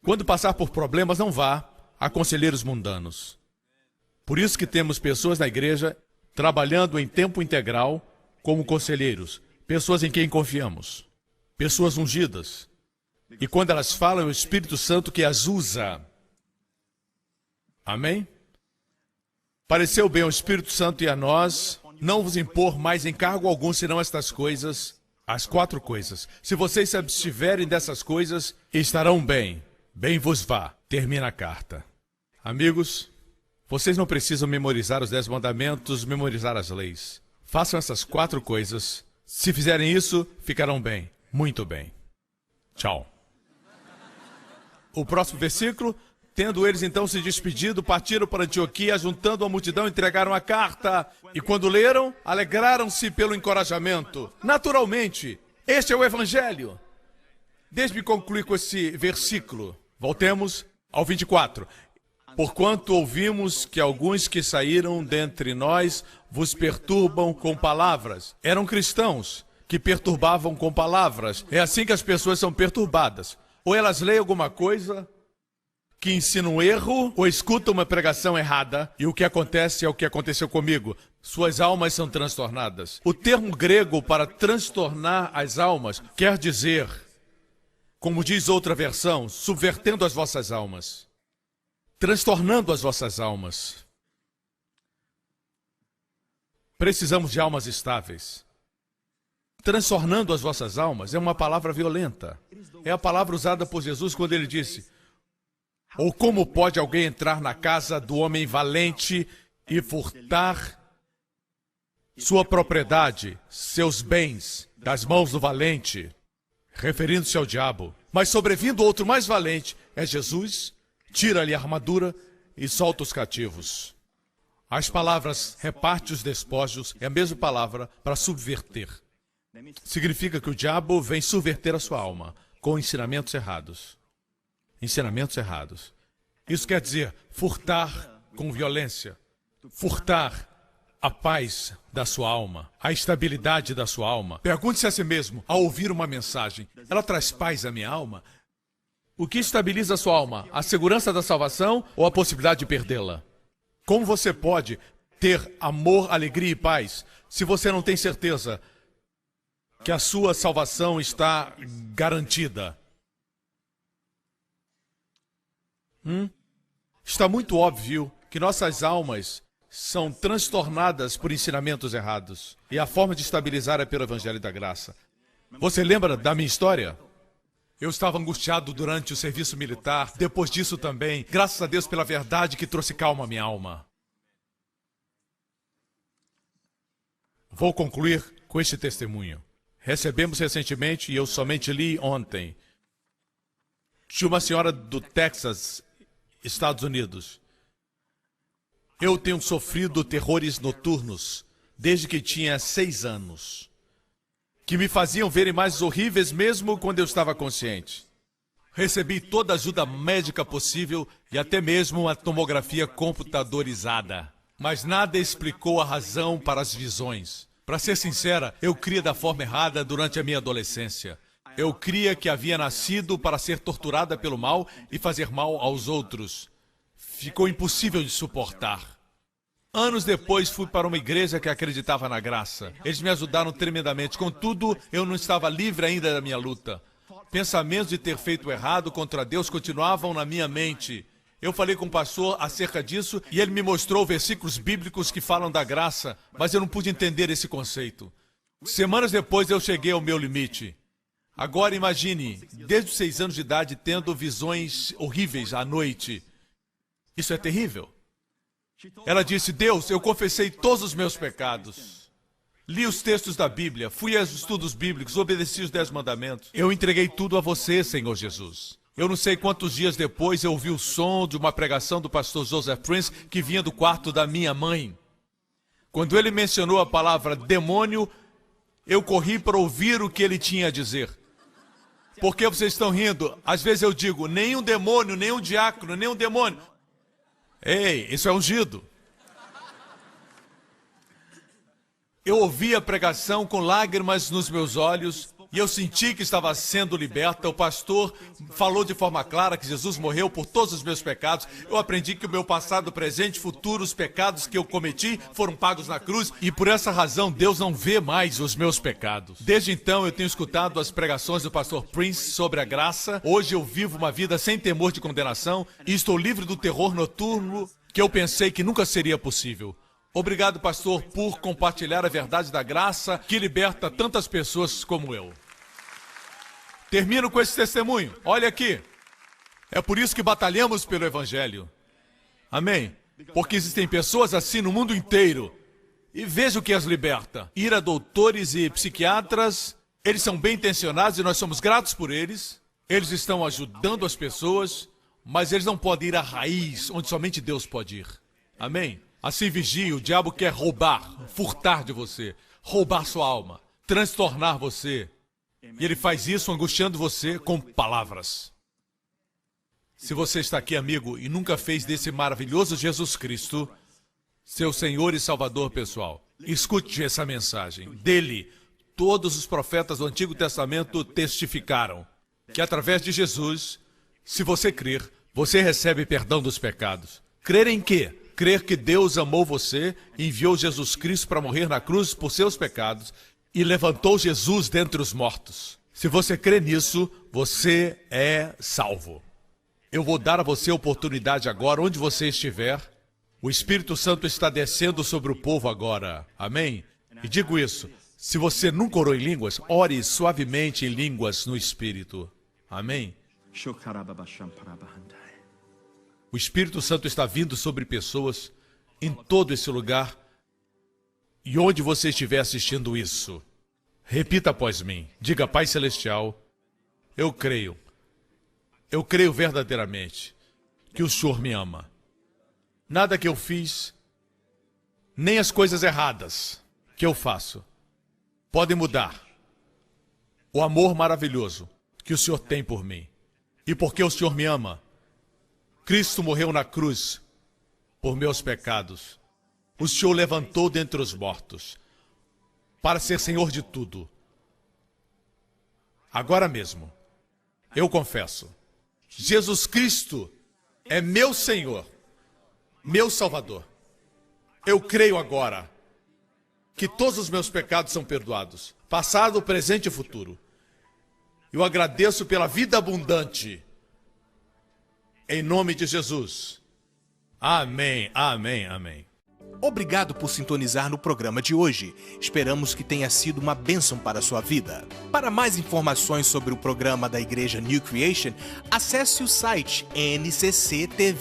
Quando passar por problemas, não vá a conselheiros mundanos. Por isso que temos pessoas na igreja trabalhando em tempo integral como conselheiros, pessoas em quem confiamos, pessoas ungidas. E quando elas falam, é o Espírito Santo que as usa. Amém? Pareceu bem ao Espírito Santo e a nós não vos impor mais encargo algum, senão estas coisas, as 4 coisas. Se vocês se abstiverem dessas coisas, estarão bem. Bem vos vá. Termina a carta. Amigos, vocês não precisam memorizar os 10 mandamentos, memorizar as leis. Façam essas 4 coisas. Se fizerem isso, ficarão bem. Muito bem. Tchau. O próximo versículo. Tendo eles então se despedido, partiram para Antioquia, juntando a multidão, entregaram a carta. E quando leram, alegraram-se pelo encorajamento. Naturalmente, este é o Evangelho. Deixe-me concluir com esse versículo. Voltemos ao 24. Porquanto ouvimos que alguns que saíram dentre nós vos perturbam com palavras. Eram cristãos que perturbavam com palavras. É assim que as pessoas são perturbadas. Ou elas leem alguma coisa que ensina um erro, ou escutam uma pregação errada, e o que acontece é o que aconteceu comigo. Suas almas são transtornadas. O termo grego para transtornar as almas quer dizer, como diz outra versão, subvertendo as vossas almas. Transtornando as vossas almas. Precisamos de almas estáveis. Transtornando as vossas almas é uma palavra violenta. É a palavra usada por Jesus quando ele disse: ou como pode alguém entrar na casa do homem valente e furtar sua propriedade, seus bens, das mãos do valente? Referindo-se ao diabo. Mas sobrevindo outro mais valente, é Jesus, tira-lhe a armadura e solta os cativos. As palavras reparte os despojos é a mesma palavra para subverter. Significa que o diabo vem subverter a sua alma com ensinamentos errados. Ensinamentos errados. Isso quer dizer furtar com violência. Furtar a paz da sua alma, a estabilidade da sua alma. Pergunte-se a si mesmo, ao ouvir uma mensagem, ela traz paz à minha alma? O que estabiliza a sua alma? A segurança da salvação ou a possibilidade de perdê-la? Como você pode ter amor, alegria e paz se você não tem certeza que a sua salvação está garantida? Está muito óbvio que nossas almas são transtornadas por ensinamentos errados. E a forma de estabilizar é pelo Evangelho da Graça. Você lembra da minha história? Eu estava angustiado durante o serviço militar, depois disso também, graças a Deus pela verdade que trouxe calma à minha alma. Vou concluir com este testemunho. Recebemos recentemente, e eu somente li ontem, de uma senhora do Texas, Estados Unidos. Eu tenho sofrido terrores noturnos desde que tinha 6 anos, que me faziam ver imagens horríveis mesmo quando eu estava consciente. Recebi toda a ajuda médica possível e até mesmo a tomografia computadorizada. Mas nada explicou a razão para as visões. Para ser sincera, eu cria da forma errada durante a minha adolescência. Eu cria que havia nascido para ser torturada pelo mal e fazer mal aos outros. Ficou impossível de suportar. Anos depois, fui para uma igreja que acreditava na graça. Eles me ajudaram tremendamente. Contudo, eu não estava livre ainda da minha luta. Pensamentos de ter feito errado contra Deus continuavam na minha mente. Eu falei com o pastor acerca disso e ele me mostrou versículos bíblicos que falam da graça, mas eu não pude entender esse conceito. Semanas depois, eu cheguei ao meu limite. Agora imagine, desde os 6 anos de idade, tendo visões horríveis à noite. Isso é terrível. Ela disse: Deus, eu confessei todos os meus pecados. Li os textos da Bíblia, fui aos estudos bíblicos, obedeci os 10 mandamentos. Eu entreguei tudo a você, Senhor Jesus. Eu não sei quantos dias depois eu ouvi o som de uma pregação do pastor Joseph Prince que vinha do quarto da minha mãe. Quando ele mencionou a palavra demônio, eu corri para ouvir o que ele tinha a dizer. Por que vocês estão rindo? Às vezes eu digo, nenhum demônio, nenhum diácono, nenhum demônio. Ei, isso é ungido. Eu ouvi a pregação com lágrimas nos meus olhos e eu senti que estava sendo liberta. O pastor falou de forma clara que Jesus morreu por todos os meus pecados. Eu aprendi que o meu passado, presente e futuro, os pecados que eu cometi foram pagos na cruz e por essa razão Deus não vê mais os meus pecados. Desde então eu tenho escutado as pregações do pastor Prince sobre a graça. Hoje eu vivo uma vida sem temor de condenação e estou livre do terror noturno que eu pensei que nunca seria possível. Obrigado, pastor, por compartilhar a verdade da graça que liberta tantas pessoas como eu. Termino com esse testemunho. Olha aqui. É por isso que batalhamos pelo Evangelho. Amém? Porque existem pessoas assim no mundo inteiro. E veja o que as liberta. Ir a doutores e psiquiatras, eles são bem intencionados e nós somos gratos por eles. Eles estão ajudando as pessoas, mas eles não podem ir à raiz, onde somente Deus pode ir. Amém? Assim vigie, o diabo quer roubar, furtar de você, roubar sua alma, transtornar você. E ele faz isso angustiando você com palavras. Se você está aqui, amigo, e nunca fez desse maravilhoso Jesus Cristo seu Senhor e Salvador pessoal, escute essa mensagem. Dele, todos os profetas do Antigo Testamento testificaram que através de Jesus, se você crer, você recebe perdão dos pecados. Crer em quê? Crer que Deus amou você e enviou Jesus Cristo para morrer na cruz por seus pecados e levantou Jesus dentre os mortos. Se você crê nisso, você é salvo. Eu vou dar a você a oportunidade agora, onde você estiver. O Espírito Santo está descendo sobre o povo agora. Amém? E digo isso, se você nunca orou em línguas, ore suavemente em línguas no Espírito. Amém? O Espírito Santo está vindo sobre pessoas em todo esse lugar. E onde você estiver assistindo isso, repita após mim. Diga: Pai Celestial, eu creio verdadeiramente que o Senhor me ama. Nada que eu fiz, nem as coisas erradas que eu faço, podem mudar o amor maravilhoso que o Senhor tem por mim. E porque o Senhor me ama, Cristo morreu na cruz por meus pecados. O Senhor levantou dentre os mortos para ser Senhor de tudo. Agora mesmo, eu confesso, Jesus Cristo é meu Senhor, meu Salvador. Eu creio agora que todos os meus pecados são perdoados, passado, presente e futuro. Eu agradeço pela vida abundante. Em nome de Jesus. Amém, amém, amém. Obrigado por sintonizar no programa de hoje. Esperamos que tenha sido uma bênção para a sua vida. Para mais informações sobre o programa da Igreja New Creation, acesse o site ncctv.org.sg.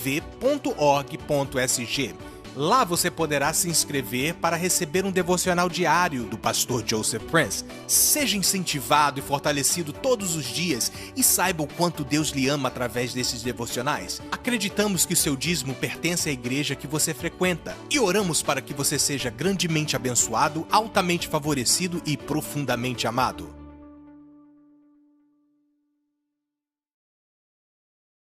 Lá você poderá se inscrever para receber um devocional diário do pastor Joseph Prince. Seja incentivado e fortalecido todos os dias e saiba o quanto Deus lhe ama através desses devocionais. Acreditamos que o seu dízimo pertence à igreja que você frequenta e oramos para que você seja grandemente abençoado, altamente favorecido e profundamente amado.